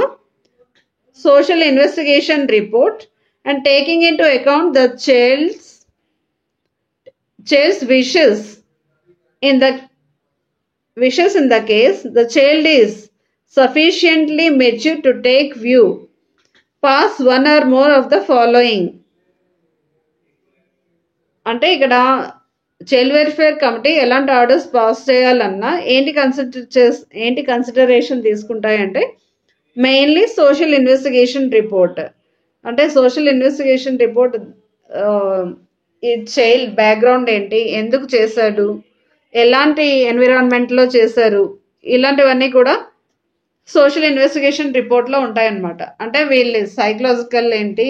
social investigation report and taking into account the child's wishes in the case the child is sufficiently mature to take view, pass one or more of the following. అంటే ఇక్కడ చైల్డ్ వెల్ఫేర్ కమిటీ ఎలాంటి ఆర్డర్స్ పాస్ చేయాలన్నా ఏంటి కన్సిడరేషన్ తీసుకుంటాయంటే మెయిన్లీ సోషల్ ఇన్వెస్టిగేషన్ రిపోర్ట్. అంటే సోషల్ ఇన్వెస్టిగేషన్ రిపోర్ట్ ఈ చైల్డ్ బ్యాక్గ్రౌండ్ ఏంటి, ఎందుకు చేశాడు, ఎలాంటి ఎన్విరాన్మెంట్లో చేశారు, ఇలాంటివన్నీ కూడా సోషల్ ఇన్వెస్టిగేషన్ రిపోర్ట్లో ఉంటాయన్నమాట. అంటే వీళ్ళు సైకలాజికల్ ఏంటి,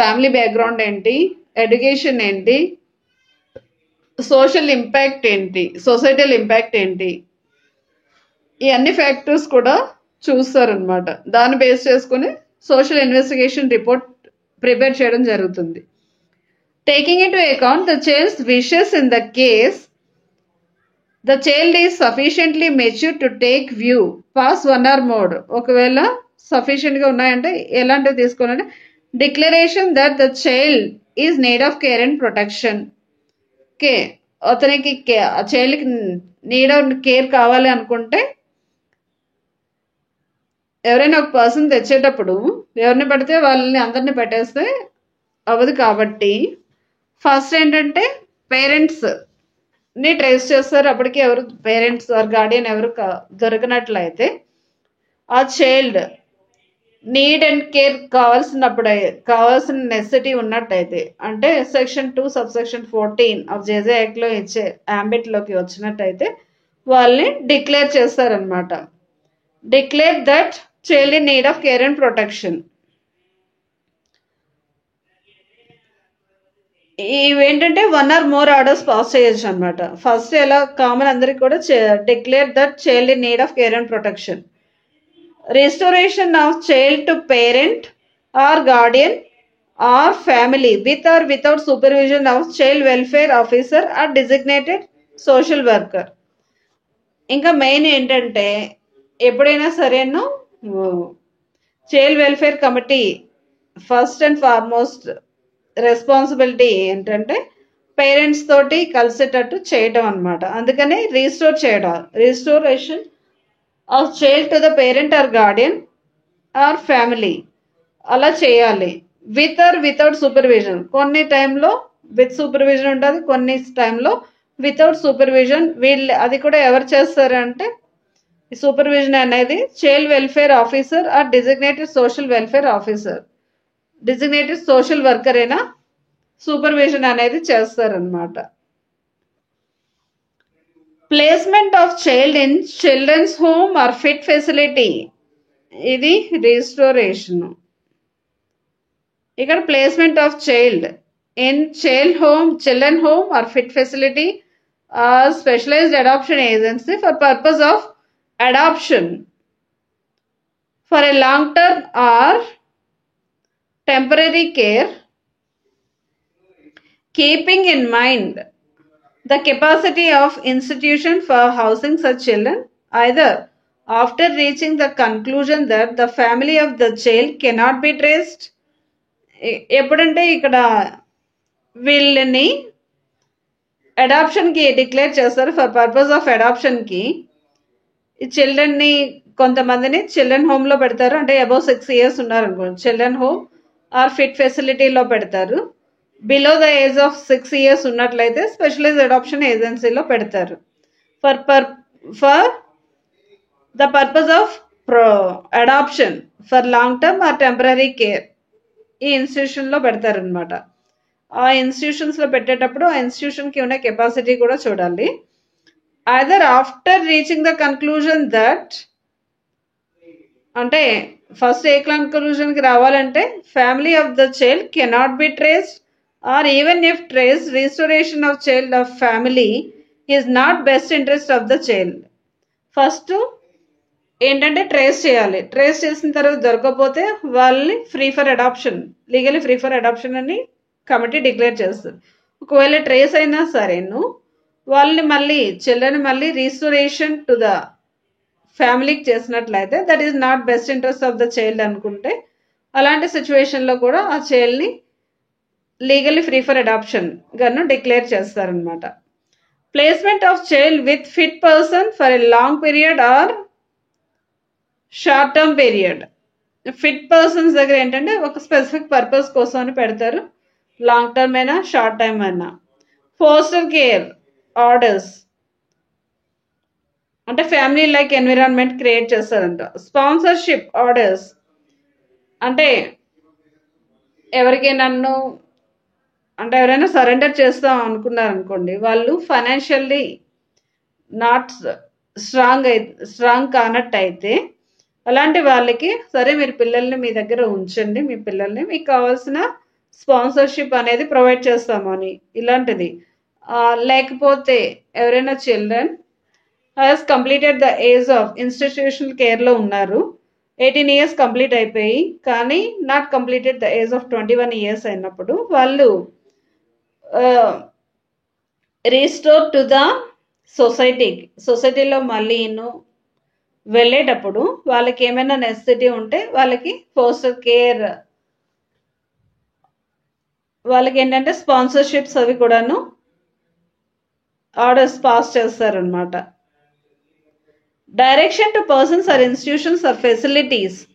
ఫ్యామిలీ బ్యాక్గ్రౌండ్ ఏంటి, ఎడ్యుకేషన్ ఏంటి, సోషల్ ఇంపాక్ట్ ఏంటి, సొసైటల్ ఇంపాక్ట్ ఏంటి, ఈ అన్ని ఫ్యాక్టర్స్ కూడా చూస్తారనమాట. దాన్ని బేస్ చేసుకుని సోషల్ ఇన్వెస్టిగేషన్ రిపోర్ట్ ప్రిపేర్ చేయడం జరుగుతుంది. Taking into account the child's wishes in the case the child is sufficiently mature to take view, pass one or more. ఒకవేళ సఫిషియెంట్గా ఉన్నాయంటే ఎలాంటివి తీసుకోవాలంటే declaration that the child is need of care and protection. Okay, అతనికి చైల్డ్కి నీడ్ ఆఫ్ కేర్ కావాలి అనుకుంటే ఎవరైనా ఒక పర్సన్ తెచ్చేటప్పుడు ఎవరిని పడితే వాళ్ళని అందరిని పెట్టేస్తే అవ్వదు. కాబట్టి ఫస్ట్ ఏంటంటే పేరెంట్స్ ని ట్రేస్ చేస్తారు. అప్పటికి ఎవరు పేరెంట్స్ ఆర్ గార్డియన్ ఎవరు దొరికినట్లయితే ఆ చైల్డ్ నీడ్ అండ్ కేర్ కావాల్సిన నెసెసిటీ ఉన్నట్టయితే, అంటే section 2 subsection 14 of JJ act లో ఇచ్చే ambit లోకి వచ్చినట్టయితే వాళ్ళని డిక్లేర్ చేస్తారనమాట. Declare that child in need of care and protection. ఇవేంటంటే 1 or more ఆర్డర్స్ పాస్ చేయొచ్చు అనమాట. ఫస్ట్ ఎలా కామన్ అందరికి కూడా declare that child in need of care and protection. Restoration of child to parent or guardian or family with or without supervision of child welfare officer or designated social worker. ఇంకా మెయిన్ ఏంటంటే ఎప్పుడైనా సరేను child welfare committee first and foremost responsibility ఏంటంటే పేరెంట్స్ తోటి కలిసేటట్టు చేయటం అనమాట. అందుకని restoration of child to the parent or guardian or family అలా చేయాలి. With or without supervision. కొన్ని టైంలో విత్ సూపర్విజన్ ఉంటుంది, కొన్ని టైంలో వితౌట్ సూపర్విజన్. అది కూడా ఎవరు చేస్తారంటే ఈ సూపర్విజన్ అనేది child welfare officer or designated social welfare officer, designated social worker అయినా సూపర్విజన్ అనేది చేస్తారనమాట. Placement of child in children's home or fit facility, ఇది రిస్టోరేషన్. ఇక్కడ placement of child in children home or fit facility or specialized adoption agency for purpose of adoption for a long term or temporary care, keeping in mind the capacity of institution for housing such children, either after reaching the conclusion that the family of the child cannot be traced. ఎప్పుడంటే ఇక్కడ వీళ్ళని అడాప్షన్కి డిక్లేర్ చేస్తారు. ఫర్ పర్పస్ ఆఫ్ అడాప్షన్కి ఈ చిల్డ్రన్ని కొంతమందిని చిల్డ్రన్ హోమ్లో పెడతారు. అంటే అబౌవ్ 6 years ఉన్నారనుకోండి, చిల్డ్రన్ హోమ్ ఆర్ ఫిట్ ఫెసిలిటీలో పెడతారు. Below the age of 6 years ఉన్నట్లయితే స్పెషలైజ్డ్ అడాప్షన్ ఏజెన్సీలో పెడతారు. For the purpose of adoption for long term or temporary care ఈ ఇన్స్టిట్యూషన్లో పెడతారనమాట. ఆ ఇన్స్టిట్యూషన్స్లో పెట్టేటప్పుడు ఆ ఇన్స్టిట్యూషన్కి ఉన్న కెపాసిటీ కూడా చూడాలి. Either after reaching the conclusion that, అంటే ఫస్ట్ ఏ కన్క్లూజన్కి రావాలంటే family of the child cannot be traced or even if traced, restoration of child of family is not best interest of the child. First ఏంటంటే ట్రేస్ చేయాలి. ట్రేస్ చేసిన తర్వాత దొరకకపోతే వాళ్ళని free for adoption, legally free for adoption అని కమిటీ డిక్లేర్ చేస్తుంది. ఒకవేళ ట్రేస్ అయినా సరేను వాళ్ళని మళ్ళీ చిల్డ్రన్ మళ్ళీ రీస్టోరేషన్ టు ద ఫ్యామిలీకి చేసినట్లయితే that is not best interest of the child అనుకుంటే అలాంటి సిచ్యువేషన్లో కూడా ఆ చైల్డ్ని లీగల్లీ ఫ్రీ ఫర్ అడాప్షన్ గాను డిక్లేర్ చేస్తారనమాట. Placement of child with fit person for a long period are short term period. Fit persons దగ్గర ఏంటంటే ఒక స్పెసిఫిక్ పర్పస్ కోసం అని పెడతారు, లాంగ్ టర్మ్ అయినా షార్ట్ టైమ్ అయినా. ఫోస్టర్ కేర్ ఆర్డర్స్ అంటే ఫ్యామిలీ లైక్ ఎన్విరాన్మెంట్ క్రియేట్ చేస్తారంట. స్పాన్సర్షిప్ ఆర్డర్స్ అంటే ఎవరైనా సరెండర్ చేస్తాం అనుకున్నారనుకోండి, వాళ్ళు ఫైనాన్షియల్లీ నాట్ స్ట్రాంగ్ కానట్టయితే అలాంటి వాళ్ళకి సరే మీరు పిల్లల్ని మీ దగ్గర ఉంచండి, మీ పిల్లల్ని మీకు కావాల్సిన స్పాన్సర్షిప్ అనేది ప్రొవైడ్ చేస్తాము అని ఇలాంటిది. లేకపోతే ఎవరైనా children has completed the age of institutional కేర్లో ఉన్నారు, 18 years కంప్లీట్ అయిపోయి కానీ not completed the age of 21 years అయినప్పుడు వాళ్ళు రీస్టోర్ టు ద సొసైటీలో మళ్ళీ వెళ్ళేటప్పుడు వాళ్ళకి ఏమైనా నెసెసిటీ ఉంటే వాళ్ళకి ఫోస్టర్ కేర్ వాళ్ళకి ఏంటంటే స్పాన్సర్షిప్స్ అవి కూడాను ఆర్డర్స్ పాస్ చేస్తారనమాట. Direction to persons or institutions or facilities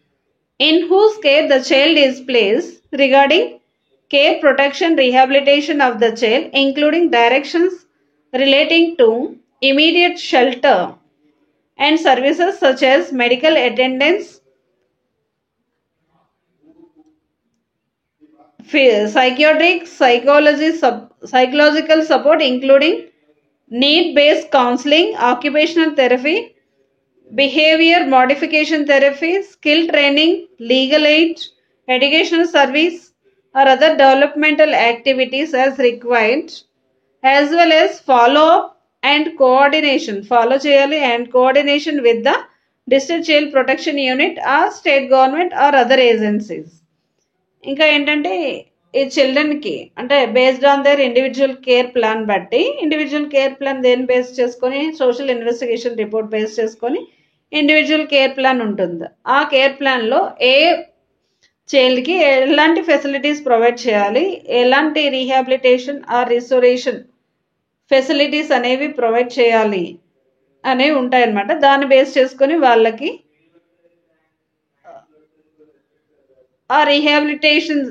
in whose care the child is placed regarding care, protection, rehabilitation of the child, including directions relating to immediate shelter and services such as medical attendance, psychiatric, psychological support, including need-based counseling, occupational therapy, behavior modification therapy, skill training, legal aid, educational service, or other developmental activities as required, as well as follow-up and coordination. Follow cheyali and coordination with the district child protection unit or state government or other agencies. ఇంకా ఏంటంటే ఈ చిల్డ్రన్కి అంటే based on their individual care plan బట్టి ఇండివిజువల్ కేర్ ప్లాన్ దేని బేస్ చేసుకొని సోషల్ ఇన్వెస్టిగేషన్ రిపోర్ట్ బేస్ చేసుకొని ఇండివిజువల్ కేర్ ప్లాన్ ఉంటుంది. ఆ కేర్ ప్లాన్లో ఏ చైల్డ్కి ఎలాంటి ఫెసిలిటీస్ ప్రొవైడ్ చేయాలి, ఎలాంటి రీహాబిలిటేషన్ ఆర్ రిస్టోరేషన్ ఫెసిలిటీస్ అనేవి ప్రొవైడ్ చేయాలి అనేవి ఉంటాయన్నమాట. దాన్ని బేస్ చేసుకొని వాళ్ళకి ఆ రీహాబిలిటేషన్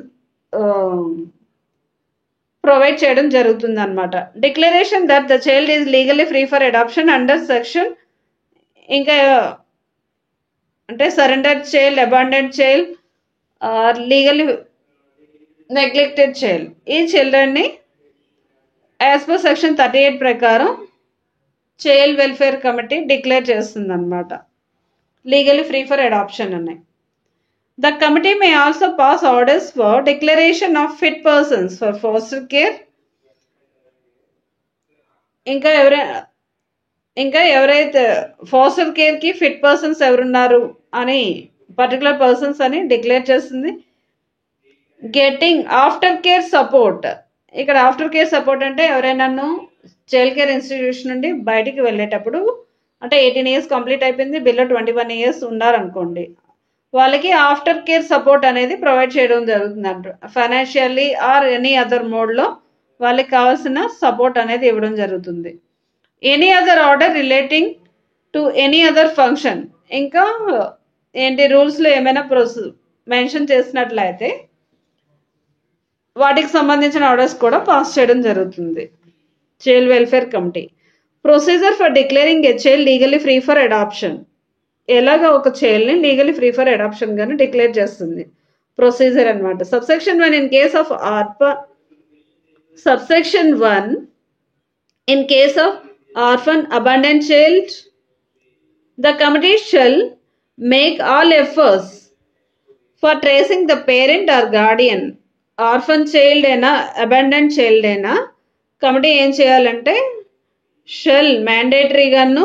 ప్రొవైడ్ చేయడం జరుగుతుంది అనమాట. Declaration that the child is legally free for adoption under section, ఇంకా అంటే surrender child, abandoned child, legally neglected child, ఈ చిల్డ్రన్ని యాజ్ పర్ సెక్షన్ 38 ప్రకారం చైల్డ్ వెల్ఫేర్ కమిటీ డిక్లేర్ చేస్తుంది అనమాట లీగల్లీ ఫ్రీ ఫర్ అడాప్షన్ అని. The committee may also pass orders for declaration of fit persons for foster care. ఇంకా ఎవరైతే ఫాస్టర్ కేర్కి ఫిట్ పర్సన్స్ ఎవరున్నారు అని పర్టికులర్ పర్సన్స్ అని డిక్లేర్ చేస్తుంది. Getting after care support. ఇక్కడ ఆఫ్టర్ కేర్ సపోర్ట్ అంటే ఎవరైనా చైల్డ్ కేర్ ఇన్స్టిట్యూషన్ నుండి బయటికి వెళ్ళేటప్పుడు అంటే 18 years కంప్లీట్ అయిపోయింది, బిలో 21 years ఉన్నారనుకోండి, వాళ్ళకి ఆఫ్టర్ కేర్ సపోర్ట్ అనేది ప్రొవైడ్ చేయడం జరుగుతుంది అంట. ఫైనాన్షియల్లీ ఆర్ ఎనీ అదర్ మోడ్లో వాళ్ళకి కావాల్సిన సపోర్ట్ అనేది ఇవ్వడం జరుగుతుంది. Any other order relating to any other function, ఇంకా ఏంటి రూల్స్లో ఏమైనా మెన్షన్ చేసినట్లయితే వాటికి సంబంధించిన ఆర్డర్స్ కూడా పాస్ చేయడం జరుగుతుంది. Child welfare committee. Procedure for declaring a child legally free for adoption. ఎలాగా ఒక చైల్డ్ని లీగల్లీ ఫ్రీ ఫర్ అడాప్షన్ గానే డిక్లేర్ చేస్తుంది ప్రొసీజర్ అనమాట. Subsection 1 in case of subsection 1 in case of orphan abandoned child, the committee shall make all efforts for tracing the parent or guardian. Orphan child అయినా అబాండెండ్ చైల్డ్ అయినా కమిటీ ఏం చేయాలంటే షెల్ మ్యాండేటరీగాను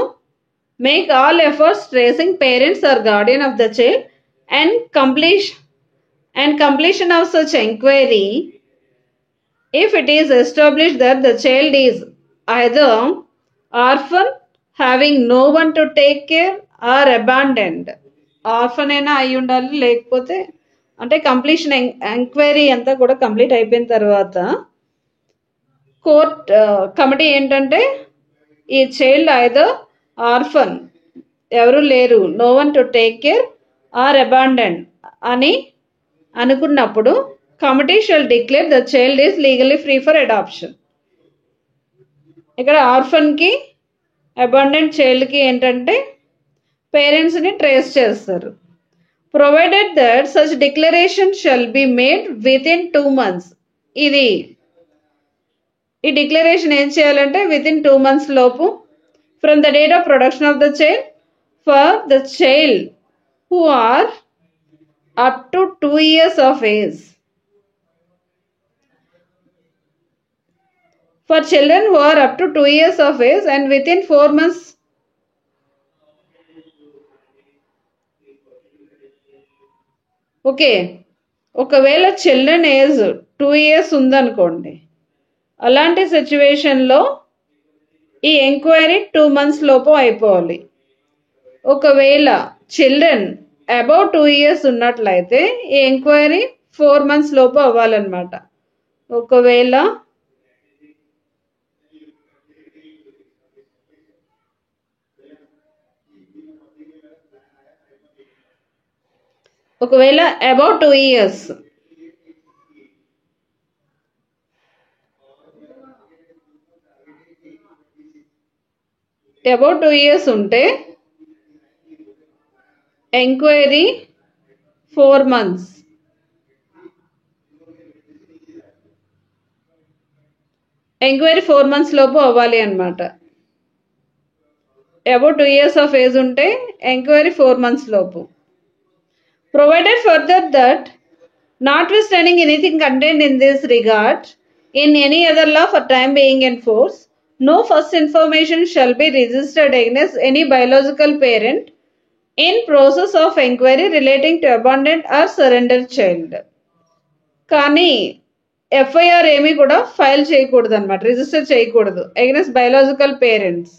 make all efforts tracing parents or guardian of the child and completion of such inquiry if it is established that the child is either orphan having no one to take care or abandoned. Orphan అయినా అయి ఉండాలి, లేకపోతే అంటే కంప్లీషన్ ఎంక్వైరీ అంతా కూడా కంప్లీట్ అయిపోయిన తర్వాత కోర్ట్ కమిటీ ఏంటంటే ఈ చైల్డ్ ఐదర్ ఆర్ఫన్ ఎవరు లేరు, no one to take care or abandoned అని అనుకున్నప్పుడు committee shall declare the child is legally free for adoption. ఇక్కడ ఆర్ఫన్కి అబాండెండ్ చైల్డ్కి ఏంటంటే పేరెంట్స్ని ట్రేస్ చేస్తారు. Provided that such declaration shall be made within 2 months. ఈ డిక్లరేషన్ ఏం చేయాలంటే విత్ ఇన్ 2 months లోపు from the date of production of the child for the child who are up to 2 years of age. For children who are up to 2 years of age and within 4 months okay, ఒకవేళ చిల్డ్రన్ ఏజ్ 2 years ఉందనుకోండి, అలాంటి సిచ్యువేషన్లో ఈ ఎంక్వైరీ 2 months లోపు అయిపోవాలి. ఒకవేళ చిల్డ్రన్ అబౌవ్ 2 years ఉన్నట్లయితే ఈ ఎంక్వైరీ 4 months లోపు అవ్వాలన్నమాట. ఒకవేళ ఒకవేళ అబౌట్ 2 years ఉంటే ఎంక్వైరీ 4 months. ఎంక్వైరీ 4 months లోపు అవ్వాలి అన్నమాట. అబౌట్ 2 years of age ఉంటే ఎంక్వైరీ 4 months లోపు. Provided further that notwithstanding anything contained in this regard in any other law for time being in force, no first information shall be registered against any biological parent in process of enquiry relating to abandoned or surrendered child. కానీ ఎఫ్ఐఆర్ ఏమీ కూడా ఫైల్ చేయకూడదు అనమాట, రిజిస్టర్ చేయకూడదు against biological parents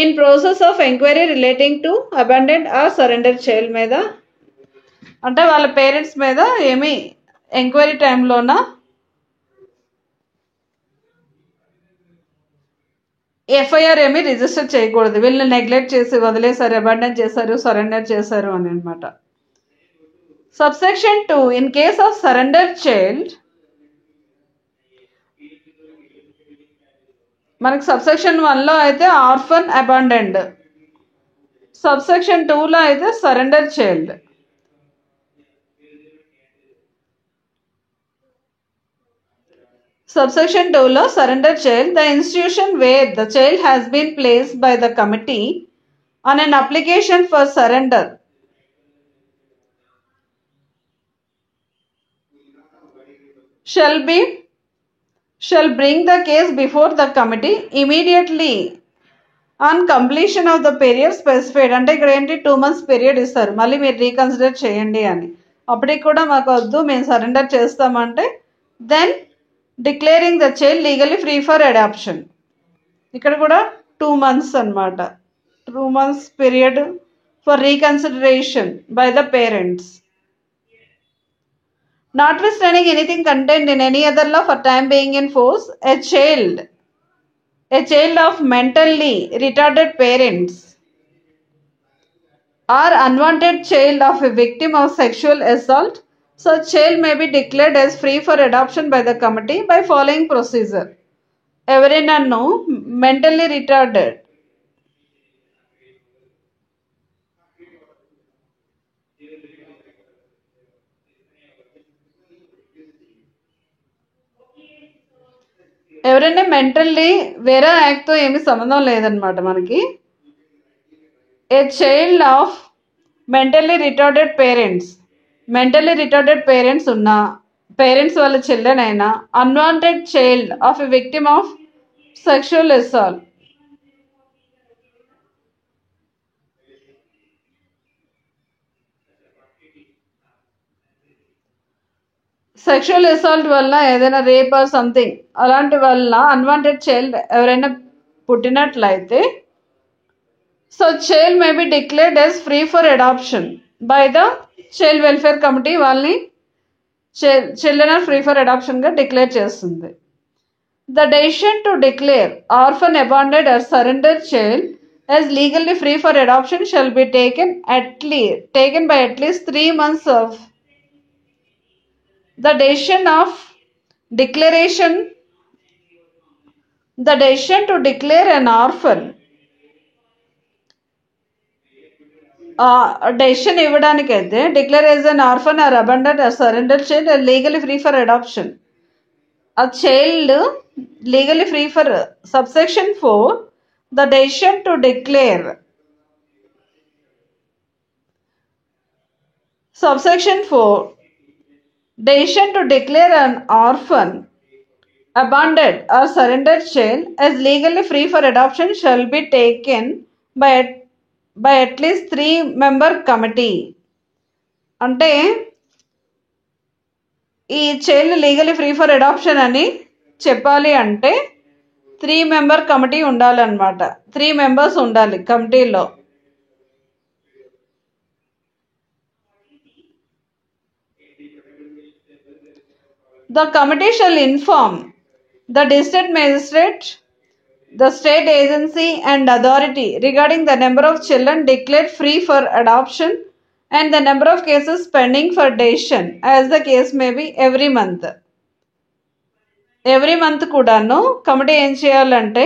in process of enquiry relating to abandoned or surrender child మీద. అంటే వాళ్ళ పేరెంట్స్ మీద ఏమి ఎంక్వైరీ టైంలోన ఎఫ్ఐఆర్ ఏమి రిజిస్టర్ చేయకూడదు. వీళ్ళని నెగ్లెక్ట్ చేసి వదిలేశారు, అబాండన్ చేశారు, సరెండర్ చేశారు అని అనమాట. Subsection 2, in case of surrendered child, మనకి సబ్సెక్షన్ 1లో అయితే ఆర్ఫన్ అబాండెండ్, సబ్సెక్షన్ 2లో అయితే సరెండర్ చైల్డ్. Subsection 2లో surrender child, the institution where the child has been placed by the committee on an application for surrender shall bring the case before the committee immediately on completion of the period specified. అంటే ఇక్కడ ఏంటి 2 months పీరియడ్ ఇస్తారు, మళ్ళీ మీరు రీకన్సిడర్ చేయండి అని. అప్పటికి కూడా మాకు వద్దు, మేము సరెండర్ చేస్తామంటే then declaring the child legally free for adoption. ఇక్కడ కూడా 2 months అనమాట, 2 months period for reconsideration by the parents. Notwithstanding anything contained in any other law for time being in force, a child of mentally retarded parents or unwanted child of a victim of sexual assault, such child may be declared as free for adoption by the committee by following procedure. ఎవరైనా mentally retarded, ఎవరైనా మెంటల్లీ వేరే యాక్ట్తో ఏమీ సంబంధం లేదనమాట మనకి. A child of mentally retarded parents ఉన్న పేరెంట్స్ వాళ్ళ చిల్డ్రన్ అయినా, unwanted child of a victim of sexual assault, sexual assault వల్ల ఏదైనా రేప్ ఆర్ సంథింగ్ అలాంటి వల్ల అన్వాంటెడ్ చైల్డ్ ఎవరైనా పుట్టినట్లయితే, so child may be declared as free for adoption by the child welfare committee. వాళ్ళని చిల్డ్రన్ ఆర్ ఫ్రీ ఫర్ అడాప్షన్గా డిక్లేర్ చేస్తుంది. The decision to declare orphan abandoned or surrender child as legally free for adoption shall be taken by at least 3 months of the decision to declare an orphan, decision ఇవ్వడానికైతే declare as an orphan or abandoned or surrender child legally free for adoption, ఆ child legally free for. Subsection 4, the decision to declare, subsection 4, decision to declare an orphan, abandoned or surrendered child as legally free for adoption shall be taken by at least 3-member committee. అంటే ఈ child legally free for adoption అని చెప్పాలి అంటే 3-member కమిటీ ఉండాలన్నమాట, 3 members ఉండాలి కమిటీలో. The committee shall inform the district magistrate, the state agency and authority regarding the number of children declared free for adoption and the number of cases pending for decision as the case may be every month. Every month కూడాను కమిటీ ఏం చేయాలంటే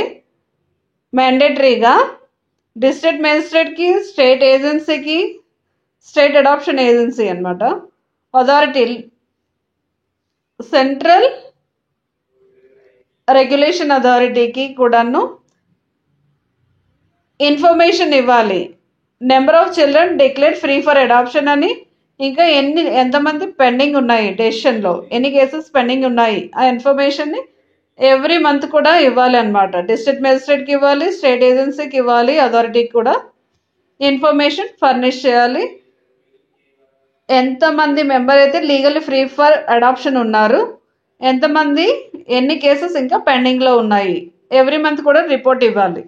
మ్యాండేటరీగా డిస్ట్రిక్ట్ మేజిస్ట్రేట్కి, స్టేట్ ఏజెన్సీకి, స్టేట్ అడాప్షన్ ఏజెన్సీ అనమాట, అథారిటీ, సెంట్రల్ రెగ్యులేషన్ అథారిటీకి కూడాను ఇన్ఫర్మేషన్ ఇవ్వాలి. Number of children declared free for adoption అని, ఇంకా ఎంతమంది పెండింగ్ ఉన్నాయి డెసిషన్లో, ఎన్ని కేసెస్ పెండింగ్ ఉన్నాయి, ఆ ఇన్ఫర్మేషన్ని ఎవ్రీ మంత్ కూడా ఇవ్వాలి అనమాట. డిస్ట్రిక్ట్ మేజిస్ట్రేట్కి ఇవ్వాలి, స్టేట్ ఏజెన్సీకి ఇవ్వాలి, అథారిటీకి కూడా ఇన్ఫర్మేషన్ ఫర్నిష్ చేయాలి. ఎంతమంది మెంబర్ అయితే లీగల్లీ ఫ్రీ ఫర్ అడాప్షన్ ఉన్నారు, ఎంతమంది ఎన్ని కేసెస్ ఇంకా పెండింగ్లో ఉన్నాయి, ఎవ్రీ మంత్ కూడా రిపోర్ట్ ఇవ్వాలి.